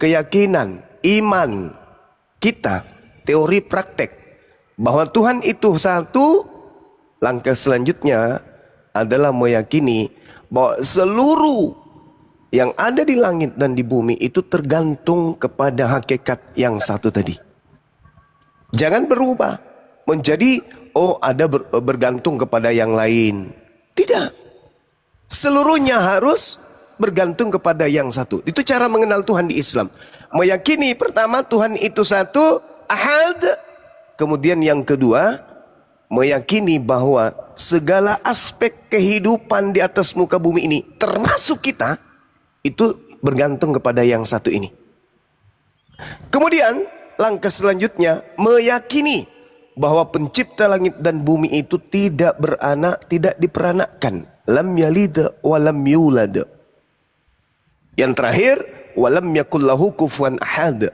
keyakinan, iman kita, teori praktek bahwa Tuhan itu satu, langkah selanjutnya adalah meyakini bahwa seluruh yang ada di langit dan di bumi itu tergantung kepada hakikat yang satu tadi. Jangan berubah menjadi ada bergantung kepada yang lain. Tidak. Seluruhnya harus bergantung kepada yang satu. Itu cara mengenal Tuhan di Islam. Meyakini pertama Tuhan itu satu, ahad. Kemudian yang kedua, meyakini bahwa segala aspek kehidupan di atas muka bumi ini, termasuk kita, itu bergantung kepada yang satu ini. Kemudian langkah selanjutnya, meyakini bahwa pencipta langit dan bumi itu tidak beranak, tidak diperanakkan. Lam yalid wa lam yulad. Yang terakhir, walam yakul lahu kufuwan ahad.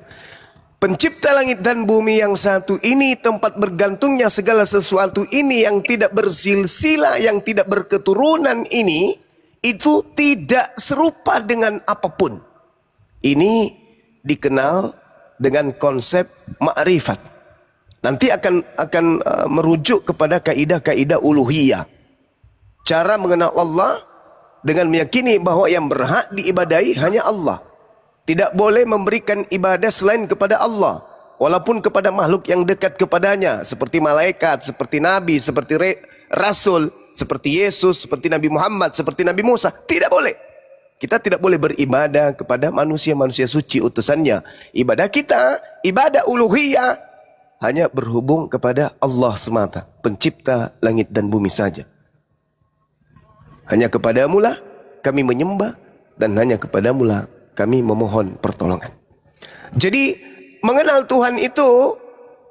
Pencipta langit dan bumi yang satu ini, tempat bergantungnya segala sesuatu ini yang tidak bersilsilah, yang tidak berketurunan ini, itu tidak serupa dengan apapun. Ini dikenal dengan konsep ma'rifat. Nanti akan merujuk kepada kaidah-kaidah uluhiyah. Cara mengenal Allah dengan meyakini bahwa yang berhak diibadahi hanya Allah. Tidak boleh memberikan ibadah selain kepada Allah. Walaupun kepada makhluk yang dekat kepadanya. Seperti malaikat, seperti Nabi, seperti Rasul, seperti Yesus, seperti Nabi Muhammad, seperti Nabi Musa. Tidak boleh. Kita tidak boleh beribadah kepada manusia-manusia suci utusannya. Ibadah kita, ibadah uluhiyah, hanya berhubung kepada Allah semata. Pencipta langit dan bumi saja. Hanya kepadamu lah kami menyembah, dan hanya kepadamu lah kami memohon pertolongan. Jadi mengenal Tuhan itu,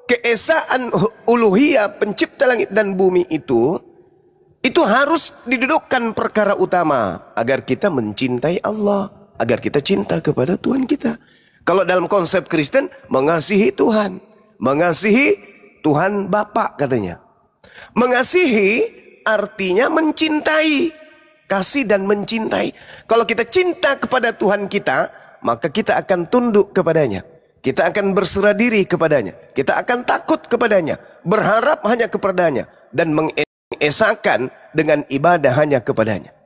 keesaan uluhiyah pencipta langit dan bumi itu harus didudukkan perkara utama agar kita mencintai Allah, agar kita cinta kepada Tuhan kita. Kalau dalam konsep Kristen, mengasihi Tuhan, mengasihi Tuhan Bapa katanya. Mengasihi artinya mencintai. Kasih dan mencintai. Kalau kita cinta kepada Tuhan kita, maka kita akan tunduk kepadanya. Kita akan berserah diri kepadanya. Kita akan takut kepadanya. Berharap hanya kepadanya. Dan mengesahkan dengan ibadah hanya kepadanya.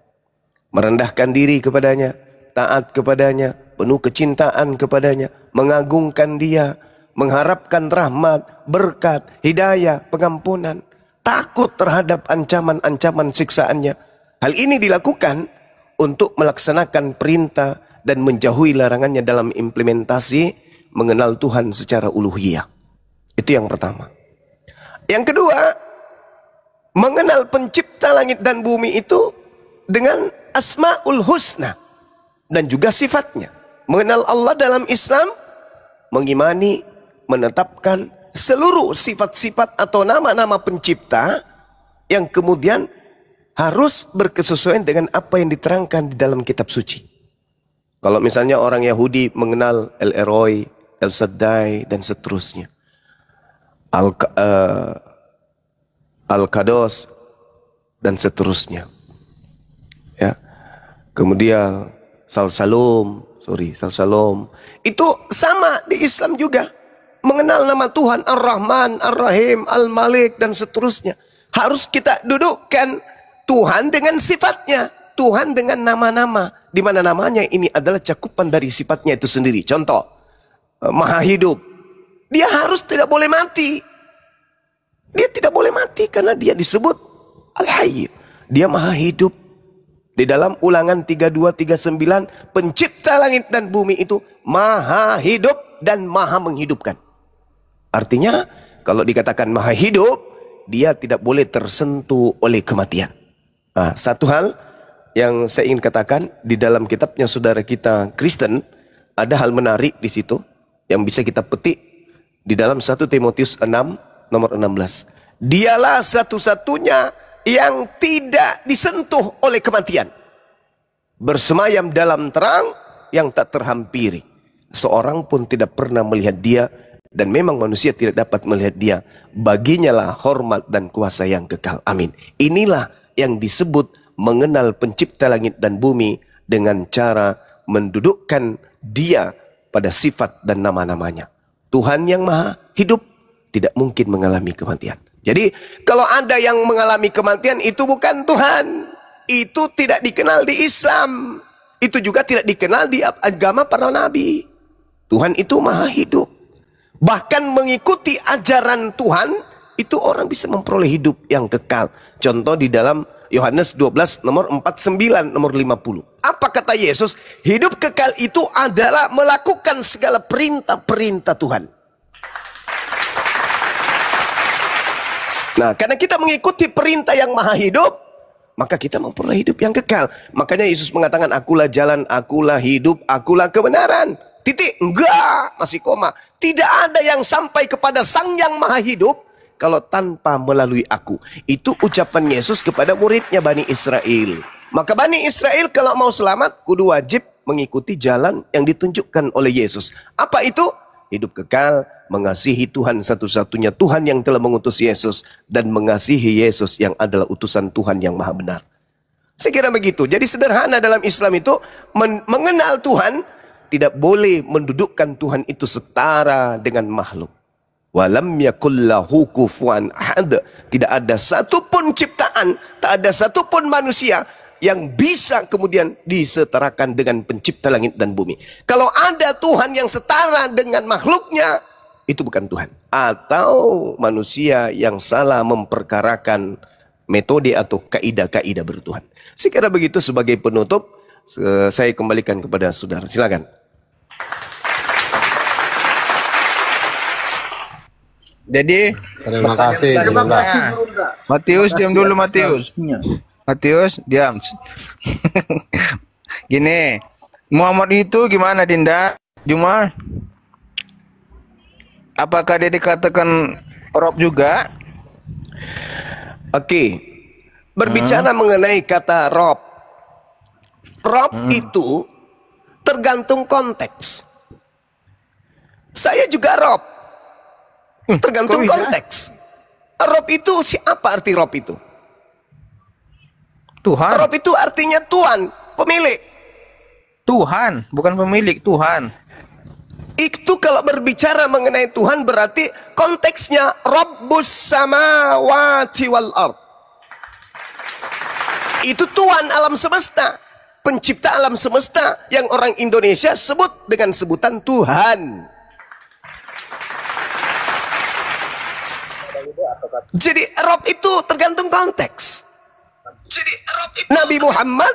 Merendahkan diri kepadanya. Taat kepadanya. Penuh kecintaan kepadanya. Mengagungkan dia. Mengharapkan rahmat, berkat, hidayah, pengampunan. Takut terhadap ancaman-ancaman siksaannya. Hal ini dilakukan untuk melaksanakan perintah dan menjauhi larangannya dalam implementasi mengenal Tuhan secara uluhiyah. Itu yang pertama. Yang kedua, mengenal pencipta langit dan bumi itu dengan asma'ul husna dan juga sifatnya. Mengenal Allah dalam Islam, mengimani, menetapkan seluruh sifat-sifat atau nama-nama pencipta yang kemudian harus berkesesuaian dengan apa yang diterangkan di dalam kitab suci. Kalau misalnya orang Yahudi mengenal El Elroy, El Shaddai, dan seterusnya. Al-Qados, dan seterusnya. Ya. Kemudian Salsalom. Itu sama di Islam juga. Mengenal nama Tuhan Ar-Rahman, Ar-Rahim, Al-Malik, dan seterusnya. Harus kita dudukkan Tuhan dengan sifatnya, Tuhan dengan nama-nama, di mana namanya ini adalah cakupan dari sifatnya itu sendiri. Contoh, Maha Hidup, dia harus tidak boleh mati. Dia tidak boleh mati karena dia disebut Al-Hayy. Dia Maha Hidup. Di dalam Ulangan 3239, pencipta langit dan bumi itu Maha Hidup dan Maha menghidupkan. Artinya, kalau dikatakan Maha Hidup, dia tidak boleh tersentuh oleh kematian. Nah, satu hal yang saya ingin katakan, di dalam kitabnya saudara kita Kristen, ada hal menarik di situ yang bisa kita petik di dalam 1 Timotius 6 nomor 16. Dialah satu-satunya yang tidak disentuh oleh kematian, bersemayam dalam terang yang tak terhampiri. Seorang pun tidak pernah melihat dia, dan memang manusia tidak dapat melihat dia. Baginya lah hormat dan kuasa yang kekal. Amin. Inilah yang disebut mengenal pencipta langit dan bumi dengan cara mendudukkan dia pada sifat dan nama-namanya. Tuhan yang maha hidup tidak mungkin mengalami kematian. Jadi kalau ada yang mengalami kematian itu bukan Tuhan. Itu tidak dikenal di Islam. Itu juga tidak dikenal di agama para nabi. Tuhan itu maha hidup. Bahkan mengikuti ajaran Tuhan, itu orang bisa memperoleh hidup yang kekal. Contoh di dalam Yohanes 12 nomor 49 nomor 50. Apa kata Yesus? Hidup kekal itu adalah melakukan segala perintah-perintah Tuhan. Nah, karena kita mengikuti perintah yang maha hidup, maka kita memperoleh hidup yang kekal. Makanya Yesus mengatakan, akulah jalan, akulah hidup, akulah kebenaran. Titik. Enggak, masih koma. Tidak ada yang sampai kepada Sang Yang Maha Hidup kalau tanpa melalui aku. Itu ucapan Yesus kepada muridnya Bani Israel. Maka Bani Israel kalau mau selamat, kudu wajib mengikuti jalan yang ditunjukkan oleh Yesus. Apa itu? Hidup kekal, mengasihi Tuhan satu-satunya Tuhan yang telah mengutus Yesus, dan mengasihi Yesus yang adalah utusan Tuhan yang maha benar. Saya kira begitu. Jadi sederhana dalam Islam itu, mengenal Tuhan, tidak boleh mendudukkan Tuhan itu setara dengan makhluk. Walam yakullahu kufuwan ahad. Tidak ada satupun ciptaan, tak ada satupun manusia yang bisa kemudian disetarakan dengan pencipta langit dan bumi. Kalau ada Tuhan yang setara dengan makhluknya, itu bukan Tuhan. Atau manusia yang salah memperkarakan metode atau kaidah-kaidah bertuhan. Saya kira begitu. Sebagai penutup, saya kembalikan kepada saudara. Silakan. Jadi, terima kasih. Matius, diam dulu Matius. Matius, diam. Gini, Muhammad itu gimana Dinda? Cuma, apakah dia dikatakan Rob juga? Oke, berbicara mengenai kata Rob. Rob itu tergantung konteks. Saya juga Rob. Tergantung konteks. Rob itu siapa arti Rob itu? Tuhan. Rob itu artinya Tuhan, pemilik. Tuhan, bukan pemilik, Tuhan. Itu kalau berbicara mengenai Tuhan berarti konteksnya Rabbus samawati wal ard. Itu Tuhan alam semesta, pencipta alam semesta yang orang Indonesia sebut dengan sebutan Tuhan. Jadi Rob itu tergantung konteks. Jadi Rob itu Nabi Muhammad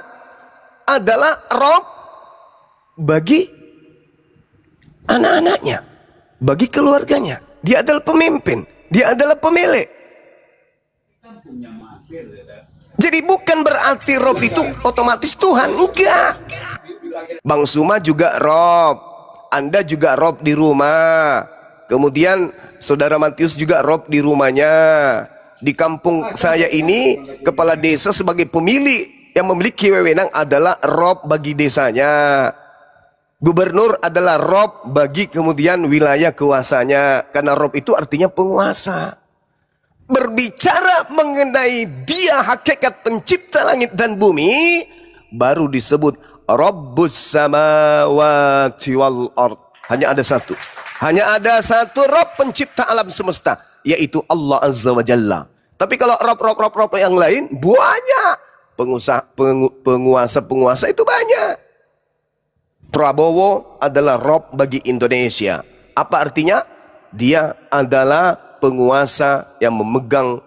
adalah Rob bagi anak-anaknya, bagi keluarganya. Dia adalah pemimpin, dia adalah pemilik. Jadi bukan berarti Rob itu otomatis Tuhan, enggak. Bang Suma juga Rob, Anda juga Rob di rumah. Kemudian Saudara Matius juga Rob di rumahnya. Di kampung saya ini, kepala desa sebagai pemilik yang memiliki wewenang adalah Rob bagi desanya. Gubernur adalah Rob bagi kemudian wilayah kuasanya. Karena Rob itu artinya penguasa. Berbicara mengenai dia hakikat pencipta langit dan bumi, baru disebut Rabbus samawati wal ard. Hanya ada satu. Hanya ada satu Rob pencipta alam semesta, yaitu Allah Azza wa Jalla. Tapi kalau Rob yang lain banyak. Penguasa itu banyak. Prabowo adalah Rob bagi Indonesia. Apa artinya? Dia adalah penguasa yang memegang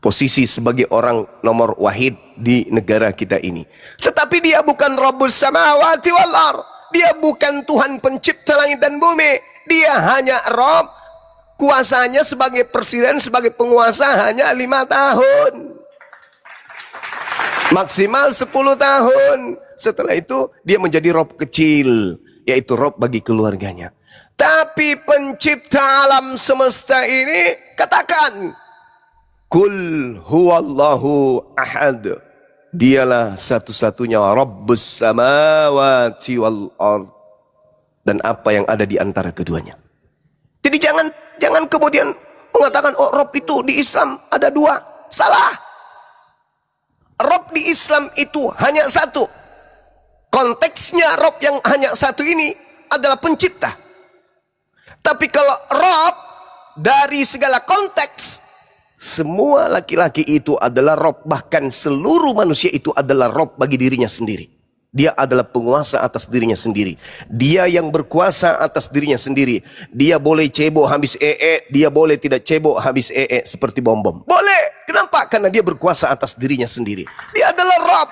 posisi sebagai orang nomor wahid di negara kita ini. Tetapi dia bukan Rabbus samawati wal ard. Dia bukan Tuhan pencipta langit dan bumi. Dia hanya Rob. Kuasanya sebagai presiden, sebagai penguasa hanya 5 tahun. Maksimal 10 tahun. Setelah itu dia menjadi Rob kecil. Yaitu Rob bagi keluarganya. Tapi pencipta alam semesta ini katakan. Kul huwallahu ahad. Dialah satu-satunya Rabbus samawati wal ard. Dan apa yang ada di antara keduanya. Jadi jangan kemudian mengatakan, oh Rob itu di Islam ada 2. Salah. Rob di Islam itu hanya satu. Konteksnya Rob yang hanya satu ini adalah pencipta. Tapi kalau Rob dari segala konteks, semua laki-laki itu adalah Rob. Bahkan seluruh manusia itu adalah Rob bagi dirinya sendiri. Dia adalah penguasa atas dirinya sendiri. Dia yang berkuasa atas dirinya sendiri. Dia boleh cebok habis dia boleh tidak cebok habis seperti bom-bom. Boleh. Kenapa? Karena dia berkuasa atas dirinya sendiri. Dia adalah Rabb.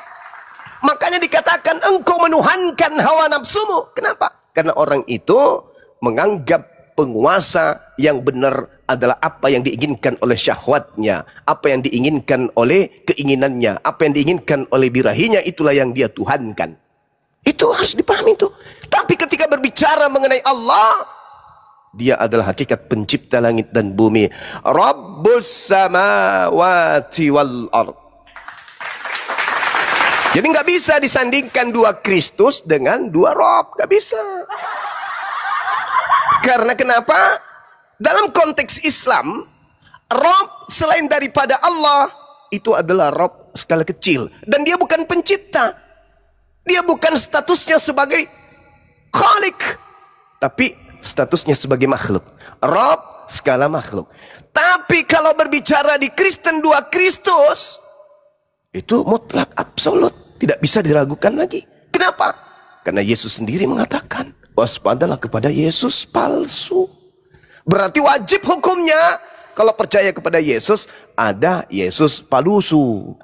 Makanya dikatakan engkau menuhankan hawa nafsumu. Kenapa? Karena orang itu menganggap penguasa yang benar adalah apa yang diinginkan oleh syahwatnya, apa yang diinginkan oleh keinginannya, apa yang diinginkan oleh birahinya, itulah yang dia tuhankan. Itu harus dipahami itu. Tapi ketika berbicara mengenai Allah, dia adalah hakikat pencipta langit dan bumi. Rabbus samawati wal ard. Jadi nggak bisa disandingkan dua Kristus dengan dua Rob, nggak bisa. Karena kenapa? Dalam konteks Islam, Rob selain daripada Allah itu adalah Rob skala kecil, dan dia bukan pencipta. Dia bukan statusnya sebagai Khalik, tapi statusnya sebagai makhluk. Rob skala makhluk. Tapi kalau berbicara di Kristen dua Kristus, itu mutlak absolut, tidak bisa diragukan lagi. Kenapa? Karena Yesus sendiri mengatakan, waspadalah kepada Yesus palsu. Berarti wajib hukumnya kalau percaya kepada Yesus, ada Yesus palsu.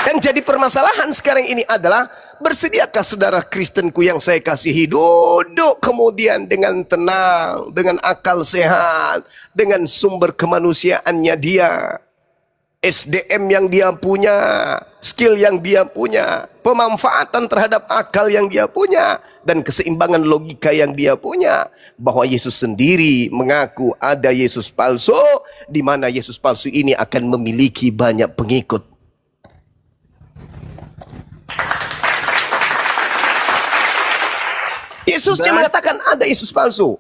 Yang jadi permasalahan sekarang ini adalah, bersediakah saudara Kristenku yang saya kasihi duduk kemudian dengan tenang, dengan akal sehat, dengan sumber kemanusiaannya dia, SDM yang dia punya, skill yang dia punya, pemanfaatan terhadap akal yang dia punya, dan keseimbangan logika yang dia punya, bahwa Yesus sendiri mengaku ada Yesus palsu, di mana Yesus palsu ini akan memiliki banyak pengikut. Yesusnya mengatakan ada Yesus palsu.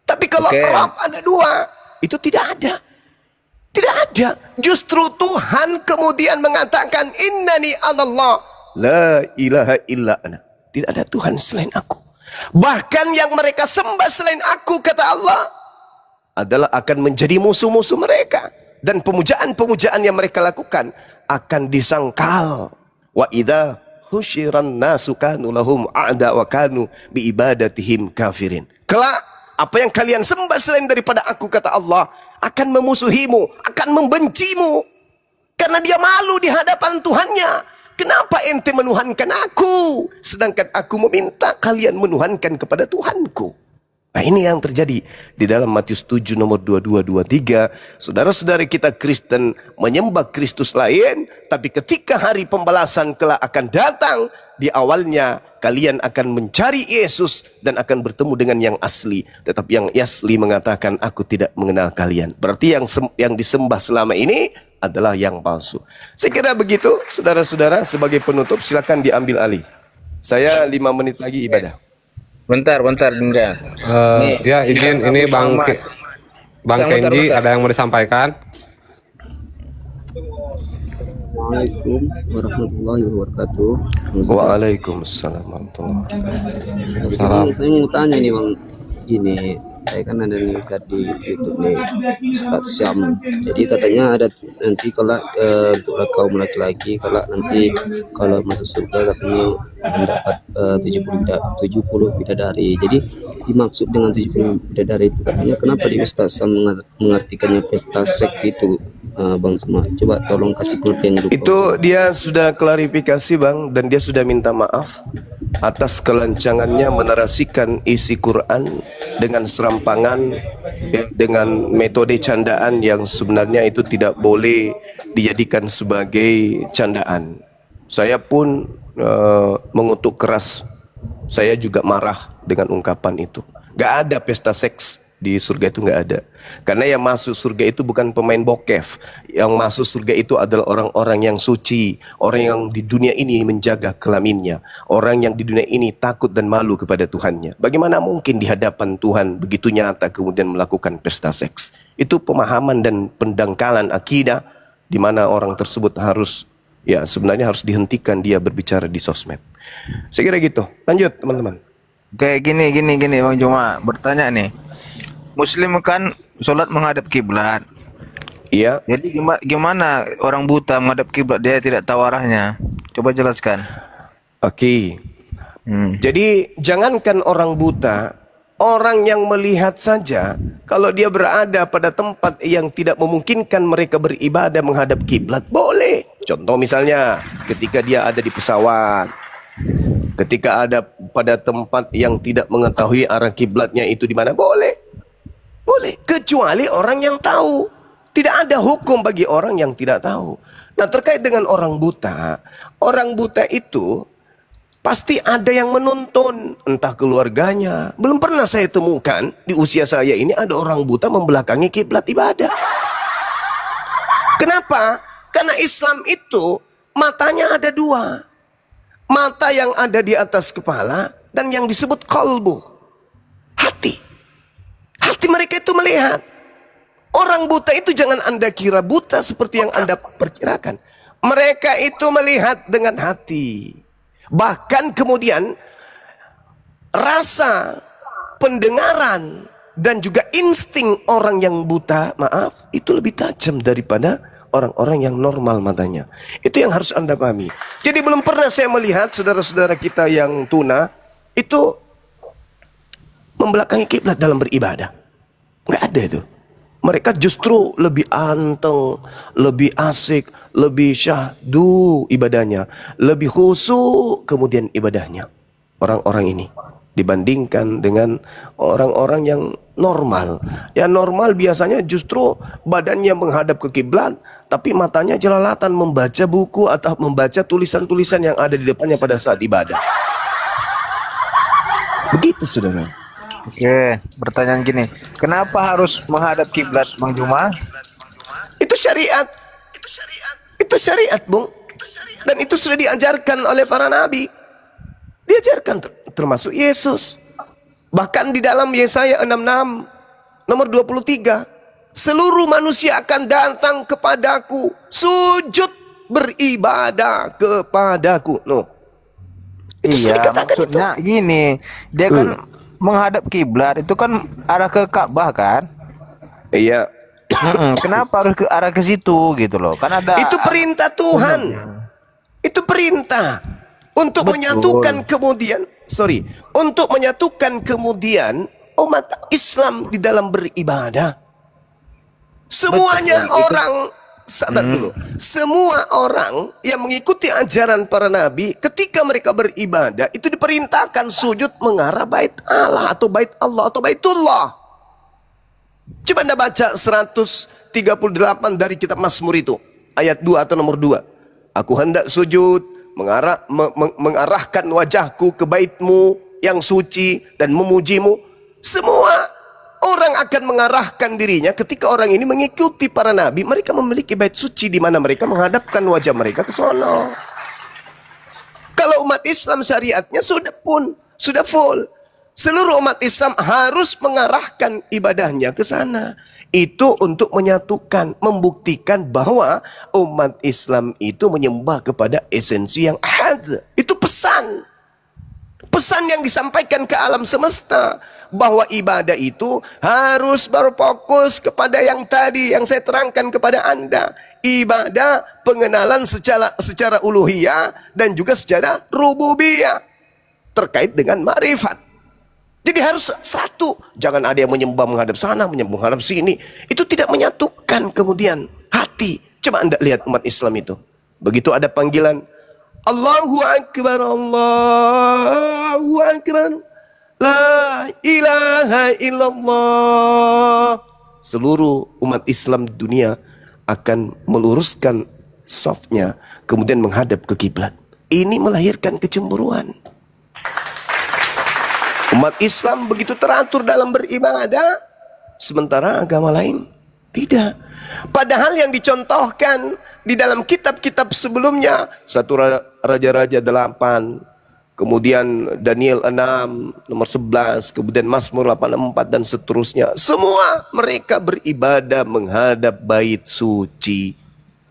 Tapi kalau Rob ada dua, itu tidak ada. Tidak ada. Justru Tuhan kemudian mengatakan, innani anallah, la ilaha illa ana. Tidak ada Tuhan selain aku. Bahkan yang mereka sembah selain aku, kata Allah, adalah akan menjadi musuh-musuh mereka. Dan pemujaan-pemujaan yang mereka lakukan akan disangkal. Wa idza husyiran nasu kanu lahum a'da wa kanu bi ibadatihim kafirin. Kelak apa yang kalian sembah selain daripada aku, kata Allah, akan memusuhimu, akan membencimu. Karena dia malu di hadapan Tuhannya. Kenapa ente menuhankan aku, sedangkan aku meminta kalian menuhankan kepada Tuhanku? Nah, ini yang terjadi di dalam Matius 7 nomor 22-23. Saudara-saudara kita Kristen menyembah Kristus lain, tapi ketika hari pembalasan kelak akan datang, di awalnya kalian akan mencari Yesus dan akan bertemu dengan yang asli. Tetapi yang asli mengatakan, aku tidak mengenal kalian. Berarti yang disembah selama ini adalah yang palsu. Saya kira begitu, saudara-saudara. Sebagai penutup, silakan diambil alih. Saya 5 menit lagi ibadah. Bentar, Dinda. Ya, izin ini Bang Kenji, ada yang mau disampaikan? Assalamualaikum warahmatullahi wabarakatuh. Waalaikumsalam warahmatullahi wabarakatuh. Saya mau tanya nih Bang, gini, saya kan ada lihat di YouTube nih, Ustadz Syam. Jadi katanya ada nanti kalau untuk kaum laki-laki, kalau masuk surga katanya mendapat 70 bidadari. Jadi dimaksud dengan 70 bidadari itu katanya, kenapa di Ustadz Syam mengartikannya pesta seks itu? Bang semua, coba tolong kasih pengertiannya dulu. Itu dia sudah klarifikasi Bang, dan dia sudah minta maaf atas kelancangannya menarasikan isi Quran dengan serampangan, dengan metode candaan yang sebenarnya itu tidak boleh dijadikan sebagai candaan. Saya pun mengutuk keras, saya juga marah dengan ungkapan itu. Gak ada pesta seks di surga, itu nggak ada. Karena yang masuk surga itu bukan pemain bokeh. Yang masuk surga itu adalah orang-orang yang suci, orang yang di dunia ini menjaga kelaminnya, orang yang di dunia ini takut dan malu kepada Tuhannya. Bagaimana mungkin di hadapan Tuhan begitu nyata kemudian melakukan pesta seks? Itu pemahaman dan pendangkalan akidah, di mana orang tersebut harus, ya sebenarnya harus dihentikan dia berbicara di sosmed. Saya kira gitu. Lanjut teman-teman. Kayak gini Bang Juma, bertanya nih. Muslim kan sholat menghadap kiblat. Iya. Jadi gimana orang buta menghadap kiblat, dia tidak tahu arahnya? Coba jelaskan. Oke. Jadi jangankan orang buta, orang yang melihat saja, kalau dia berada pada tempat yang tidak memungkinkan mereka beribadah menghadap kiblat, boleh. Contoh misalnya ketika dia ada di pesawat, ketika ada pada tempat yang tidak mengetahui arah kiblatnya itu di mana, boleh. Boleh, kecuali orang yang tahu. Tidak ada hukum bagi orang yang tidak tahu. Nah, terkait dengan orang buta itu pasti ada yang menonton, entah keluarganya. Belum pernah saya temukan di usia saya ini ada orang buta membelakangi kiblat ibadah. Kenapa? Karena Islam itu matanya ada dua. Mata yang ada di atas kepala dan yang disebut qalbu. Hati. Hati mereka itu melihat. Orang buta itu jangan Anda kira buta seperti yang Anda perkirakan. Mereka itu melihat dengan hati. Bahkan kemudian rasa, pendengaran, dan juga insting orang yang buta, maaf, itu lebih tajam daripada orang-orang yang normal matanya. Itu yang harus Anda pahami. Jadi belum pernah saya melihat saudara-saudara kita yang tuna itu membelakangi kiblat dalam beribadah. Nggak ada itu. Mereka justru lebih anteng, lebih asik, lebih syahdu ibadahnya, lebih khusyuk kemudian ibadahnya. Orang-orang ini dibandingkan dengan orang-orang yang normal. Yang normal biasanya justru badannya menghadap ke kiblat, tapi matanya jelalatan membaca buku atau membaca tulisan-tulisan yang ada di depannya pada saat ibadah. Begitu saudara. Oke, pertanyaan gini. Kenapa harus menghadap kiblat, Bang Juma? Itu syariat. Itu syariat, Bung. Dan itu sudah diajarkan oleh para nabi. Diajarkan termasuk Yesus. Bahkan di dalam Yesaya 66 nomor 23, seluruh manusia akan datang kepadaku, sujud beribadah kepadaku. No. Itu Iya, maksudnya itu. Gini, dia kan menghadap kiblat itu kan arah ke Ka'bah kan? Iya. Kenapa harus ke arah ke situ gitu loh? Kan ada. Itu perintah Tuhan. Itu perintah untuk menyatukan kemudian, untuk menyatukan kemudian umat Islam di dalam beribadah. Semuanya orang, sadar dulu, semua orang yang mengikuti ajaran para nabi ketika mereka beribadah itu diperintahkan sujud mengarah bait Allah atau bait Allah atau baitullah. Coba Anda baca 138 dari kitab Mazmur itu, ayat 2 atau nomor 2. Aku hendak sujud mengarahkan wajahku ke baitmu yang suci dan memujimu. Semua orang akan mengarahkan dirinya ketika orang ini mengikuti para nabi. Mereka memiliki bait suci di mana mereka menghadapkan wajah mereka ke sono. Kalau umat Islam syariatnya sudah full. Seluruh umat Islam harus mengarahkan ibadahnya ke sana. Itu untuk menyatukan, membuktikan bahwa umat Islam itu menyembah kepada esensi yang ahad. Itu pesan. Pesan yang disampaikan ke alam semesta. Bahwa ibadah itu harus berfokus kepada yang tadi yang saya terangkan kepada Anda. Ibadah pengenalan secara uluhiyah dan juga secara rububiyah. Terkait dengan ma'rifat. Jadi harus satu. Jangan ada yang menyembah menghadap sana, menyembah menghadap sini. Itu tidak menyatukan kemudian hati. Coba Anda lihat umat Islam itu. Begitu ada panggilan Allahu Akbar, Allahu Akbar, La ilaha illallah. Seluruh umat Islam dunia akan meluruskan safnya, kemudian menghadap ke kiblat. Ini melahirkan kecemburuan. Umat Islam begitu teratur dalam beribadah, sementara agama lain tidak. Padahal yang dicontohkan di dalam kitab-kitab sebelumnya, satu Raja-Raja 8, kemudian Daniel 6 nomor 11, kemudian Mazmur 84 dan seterusnya. Semua mereka beribadah menghadap bait suci.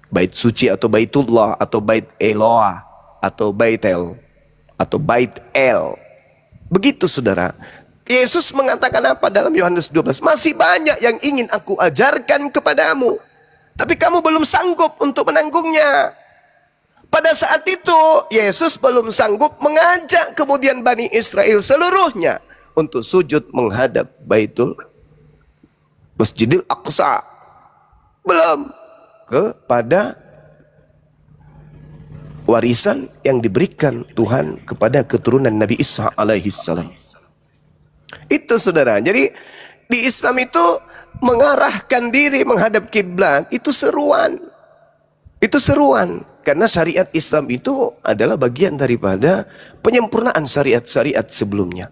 Bait suci atau baitullah atau bait Eloah atau baitel. atau Bait El. Begitu saudara. Yesus mengatakan apa dalam Yohanes 12? Masih banyak yang ingin aku ajarkan kepadamu, tapi kamu belum sanggup untuk menanggungnya. Pada saat itu Yesus belum sanggup mengajak kemudian Bani Israel seluruhnya untuk sujud menghadap Masjidil Aqsa. Belum. Kepada warisan yang diberikan Tuhan kepada keturunan Nabi Isa alaihissalam. Itu saudara. Jadi di Islam itu mengarahkan diri menghadap kiblat itu seruan. Itu seruan. Karena syariat Islam itu adalah bagian daripada penyempurnaan syariat-syariat sebelumnya.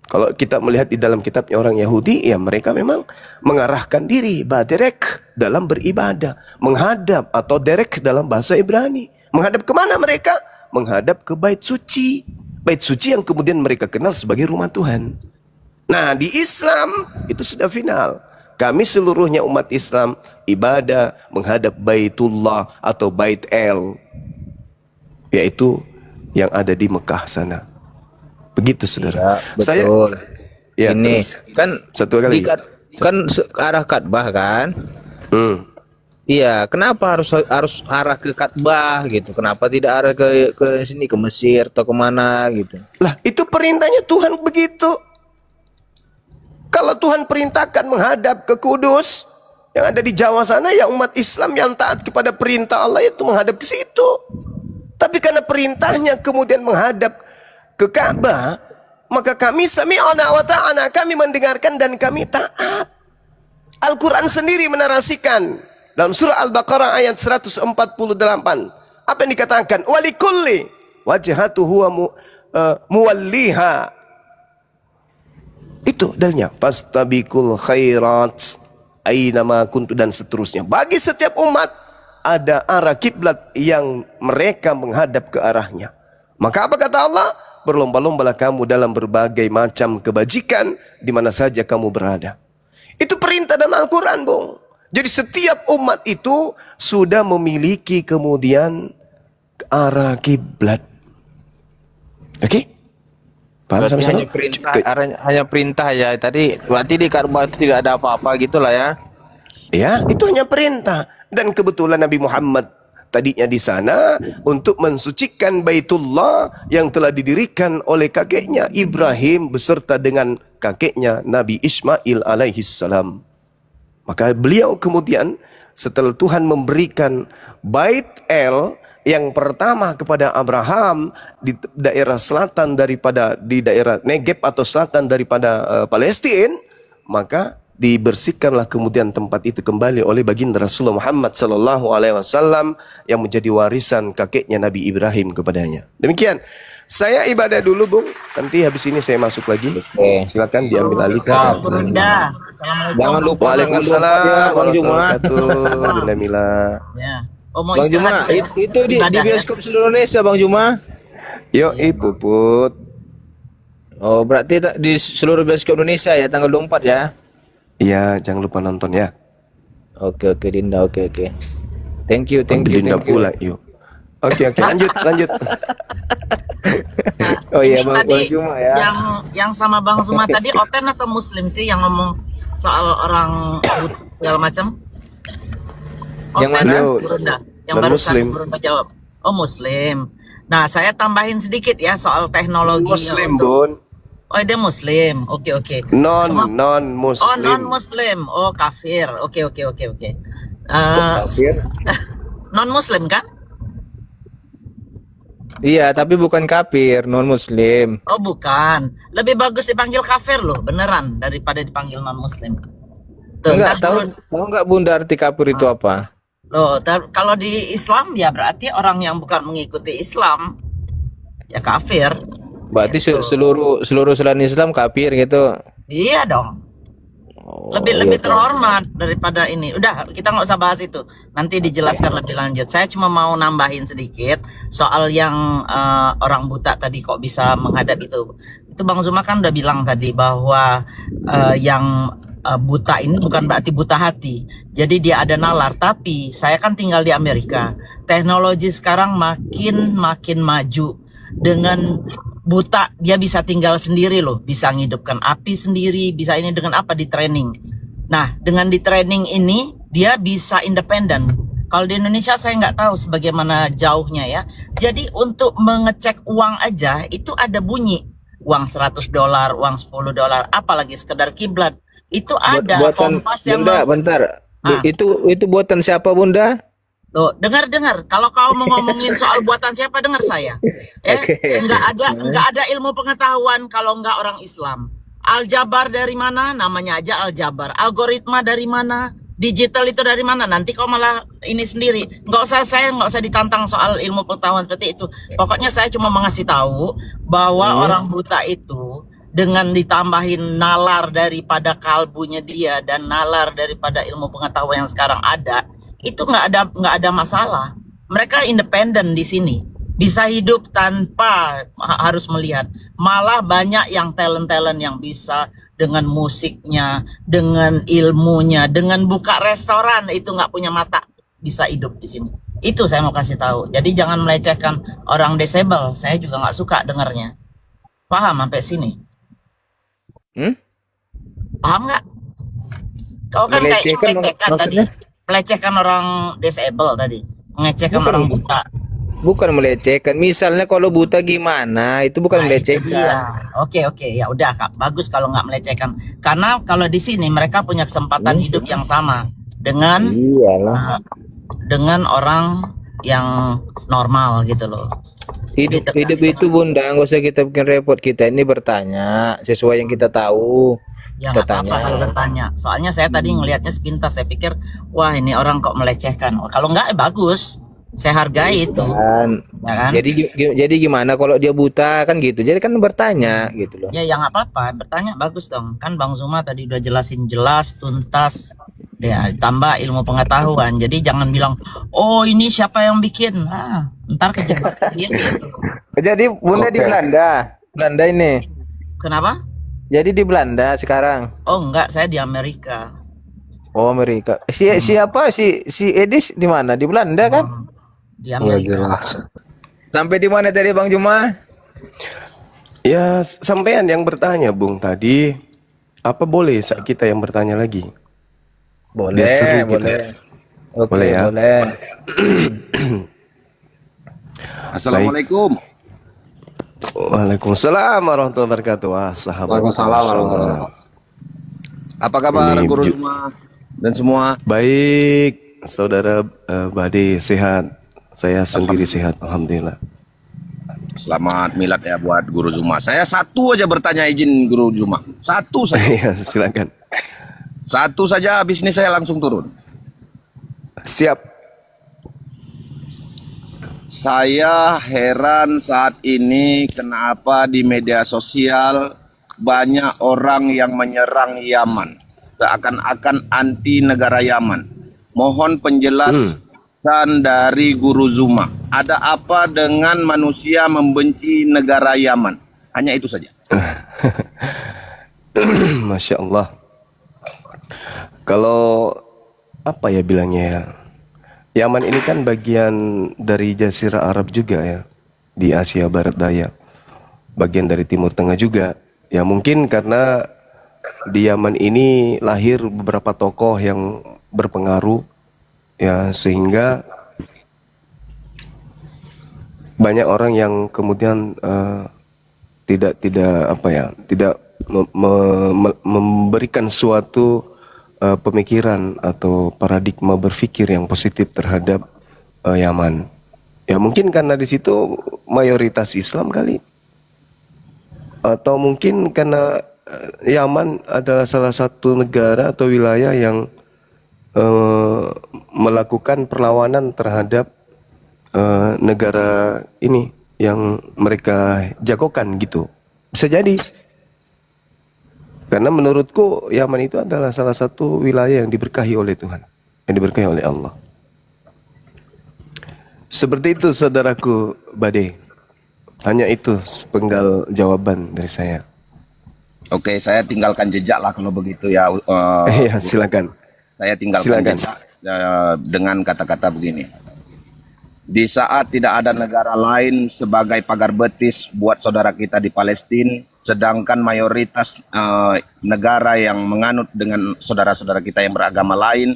Kalau kita melihat di dalam kitabnya orang Yahudi, ya mereka memang mengarahkan diri baderek dalam beribadah, menghadap atau derek dalam bahasa Ibrani. Menghadap kemana mereka? Menghadap ke bait suci. Bait suci yang kemudian mereka kenal sebagai rumah Tuhan. Nah, di Islam itu sudah final. Kami seluruhnya umat Islam ibadah menghadap Baitullah atau Bait El, yaitu yang ada di Mekah sana. Begitu saudara. Ya, betul. Ya, ini terus, kan satu kali. Kan ke arah Ka'bah kan? Iya, kenapa harus arah ke Ka'bah gitu? Kenapa tidak arah ke sini, ke Mesir atau kemana gitu? Lah, itu perintahnya Tuhan begitu. Kalau Tuhan perintahkan menghadap ke Kudus yang ada di Jawa sana, ya umat Islam yang taat kepada perintah Allah itu menghadap ke situ. Tapi karena perintahnya kemudian menghadap ke Ka'bah, maka kami sami'na wa ta'ana, kami mendengarkan dan kami taat. Al-Quran sendiri menarasikan dalam surah Al-Baqarah ayat 148. Apa yang dikatakan? Walikulli wajhatu huwa muwalliha. Itu dalilnya. Fastabikul khairat ainama kuntu, dan seterusnya. Bagi setiap umat ada arah kiblat yang mereka menghadap ke arahnya. Maka apa kata Allah? Berlomba-lombalah kamu dalam berbagai macam kebajikan di mana saja kamu berada. Itu perintah dalam Al-Quran, Bung. Jadi setiap umat itu sudah memiliki kemudian arah kiblat. Oke? Paham Berarti sama-sama? hanya perintah ya. Tadi berarti di Ka'bah itu tidak ada apa-apa gitulah ya. Ya, itu hanya perintah. Dan kebetulan Nabi Muhammad tadinya di sana untuk mensucikan Baitullah yang telah didirikan oleh kakeknya Ibrahim beserta dengan kakeknya Nabi Ismail alaihissalam. Maka beliau kemudian setelah Tuhan memberikan Bait El yang pertama kepada Abraham di daerah selatan di daerah Negev atau selatan daripada Palestina, maka dibersihkanlah kemudian tempat itu kembali oleh baginda Rasulullah Muhammad sallallahu alaihi wasallam yang menjadi warisan kakeknya Nabi Ibrahim kepadanya. Demikian. Saya ibadah dulu, Bung. Nanti habis ini saya masuk lagi. Oke. Silakan diambil alih. Bunda. Jangan lupa Waalaikumsalam Bang Juma. Bunda Mila. Ya. Oh, mau Bang Juma, istirahat dulu. itu di Ibadah, ya? bioskop seluruh Indonesia, Bang Juma. Yo, Puput. Oh, berarti di seluruh bioskop Indonesia ya tanggal 24 ya. Iya, jangan lupa nonton ya. Oke, Dinda. Oke. Thank you. Dinda pula, yuk. Oke, lanjut. Oh iya, Ini Bang tadi Juma ya. Yang sama Bang Zuma tadi Oten atau Muslim sih yang ngomong soal orang segala macam? Yang mana? Burunda. Yang Non barusan Muslim. Burunda jawab. Oh, Muslim. Nah, saya tambahin sedikit ya soal teknologi. Muslim, Bun. Oh, dia Muslim. Oke. Non Oh, Muslim. non-Muslim. Oh, kafir. Oke. Kafir? Non-Muslim kan? Iya, tapi bukan kafir, non muslim. Oh, bukan. Lebih bagus dipanggil kafir loh, beneran, daripada dipanggil non-Muslim. Tuh, Enggak ntar tahu enggak Bunda arti kafir itu apa? loh, kalau di Islam ya berarti orang yang bukan mengikuti Islam ya kafir. Berarti seluruh selain Islam kafir gitu. Iya dong. Oh, Lebih iya, terhormat daripada ini. Udah, kita nggak usah bahas itu. Nanti dijelaskan lebih lanjut. Saya cuma mau nambahin sedikit soal yang orang buta tadi kok bisa menghadap itu. Itu Bang Zuma kan udah bilang tadi bahwa yang buta ini bukan berarti buta hati. Jadi dia ada nalar. Tapi saya kan tinggal di Amerika. Teknologi sekarang makin maju. dengan buta dia bisa tinggal sendiri loh, bisa ngidupkan api sendiri, bisa ini dengan apa di training. Nah, dengan di training ini dia bisa independen. Kalau di Indonesia saya nggak tahu sebagaimana jauhnya ya. Jadi untuk mengecek uang aja itu ada bunyi. Uang $100, uang $10, apalagi sekedar kiblat. Itu ada Buatan kompas yang Bunda, bentar. Ah. Itu buatan siapa, Bunda? Loh, dengar. Kalau kau mau ngomongin soal buatan siapa, dengar saya. Oke. Nggak ada ilmu pengetahuan kalau nggak orang Islam. Aljabar dari mana? Namanya aja aljabar. Algoritma dari mana? Digital itu dari mana? Nanti kau malah ini sendiri. Saya nggak usah ditantang soal ilmu pengetahuan seperti itu. Pokoknya saya cuma mengasih tahu bahwa orang buta itu dengan ditambahin nalar daripada kalbunya dia dan nalar daripada ilmu pengetahuan yang sekarang ada, itu nggak ada masalah. Mereka independen di sini, bisa hidup tanpa harus melihat. Malah banyak yang talent yang bisa dengan musiknya, dengan ilmunya, dengan buka restoran itu nggak punya mata bisa hidup di sini. Itu saya mau kasih tahu. Jadi jangan melecehkan orang disable. Saya juga nggak suka dengarnya. Paham sampai sini? Paham nggak? Kau kan kayak Melecehkan melecehkan tadi, maksudnya? melecehkan orang disable tadi, mengecehkan orang buta. Bukan melecehkan. Misalnya kalau buta gimana? Itu bukan Nah, itu melecehkan. dia. Oke, ya udah Kak. Bagus kalau nggak melecehkan. Karena kalau di sini mereka punya kesempatan hidup yang sama dengan Iyalah. dengan orang yang normal gitu loh. Hidup itu Bunda, nggak usah kita bikin repot. Kita ini bertanya sesuai yang kita tahu. Ya Kita nggak apa-apa tanya. kalau bertanya. Soalnya saya tadi ngelihatnya sepintas, saya pikir wah ini orang kok melecehkan. Kalau nggak bagus, saya hargai itu. Kan. Ya kan? Jadi gimana kalau dia buta kan gitu. Jadi kan bertanya gitu loh. Ya nggak apa-apa, bertanya bagus dong. Kan Bang Zuma tadi udah jelasin jelas, tuntas. Ya, tambah ilmu pengetahuan. Jadi jangan bilang, oh ini siapa yang bikin. Ntar kejebak gitu. Jadi Bunda di Belanda. Belanda ini. Kenapa? Jadi di Belanda sekarang. Oh enggak, saya di Amerika. Oh, Amerika. Siapa si Edis di mana? Di Belanda kan? Di Nggak Amerika. jelas. Sampai di mana tadi Bang Juma? Ya, sampean yang bertanya, Bung, tadi. Apa boleh kita yang bertanya lagi? Biar seru kita. Boleh. Oke, Boleh ya? boleh. Assalamualaikum. Waalaikumsalam warahmatullahi wabarakatuh. Wah, sahabat. Waalaikumsalam warahmatullahi wabarakatuh. Apa kabar Ini Guru semua dan semua? Baik, saudara Bade sehat. Saya sendiri sehat, alhamdulillah. Selamat milad ya buat Guru Zuma. Saya satu aja bertanya izin Guru Zuma. Satu saja. Ya, silakan. Satu saja habis ini saya langsung turun. Siap. Saya heran saat ini kenapa di media sosial banyak orang yang menyerang Yaman. Seakan-akan anti negara Yaman. Mohon penjelasan dari Guru Zuma. Ada apa dengan manusia membenci negara Yaman? Hanya itu saja. Masya Allah. Kalau apa ya bilangnya ya, Yaman ini kan bagian dari Jazirah Arab juga ya, di Asia Barat Daya, bagian dari Timur Tengah juga. Ya mungkin karena di Yaman ini lahir beberapa tokoh yang berpengaruh, ya sehingga banyak orang yang kemudian tidak memberikan suatu pemikiran atau paradigma berpikir yang positif terhadap Yaman. Ya mungkin karena di situ mayoritas Islam kali, atau mungkin karena Yaman adalah salah satu negara atau wilayah yang melakukan perlawanan terhadap negara ini yang mereka jagokan gitu. Bisa jadi. Karena menurutku Yaman itu adalah salah satu wilayah yang diberkahi oleh Tuhan, yang diberkahi oleh Allah. Seperti itu saudaraku Bade. Hanya itu sepenggal jawaban dari saya. Oke, saya tinggalkan jejak lah kalau begitu ya. Iya, silakan. Saya tinggalkan Silakan. jejak dengan kata-kata begini. Di saat tidak ada negara lain sebagai pagar betis buat saudara kita di Palestina, sedangkan mayoritas negara yang menganut dengan saudara-saudara kita yang beragama lain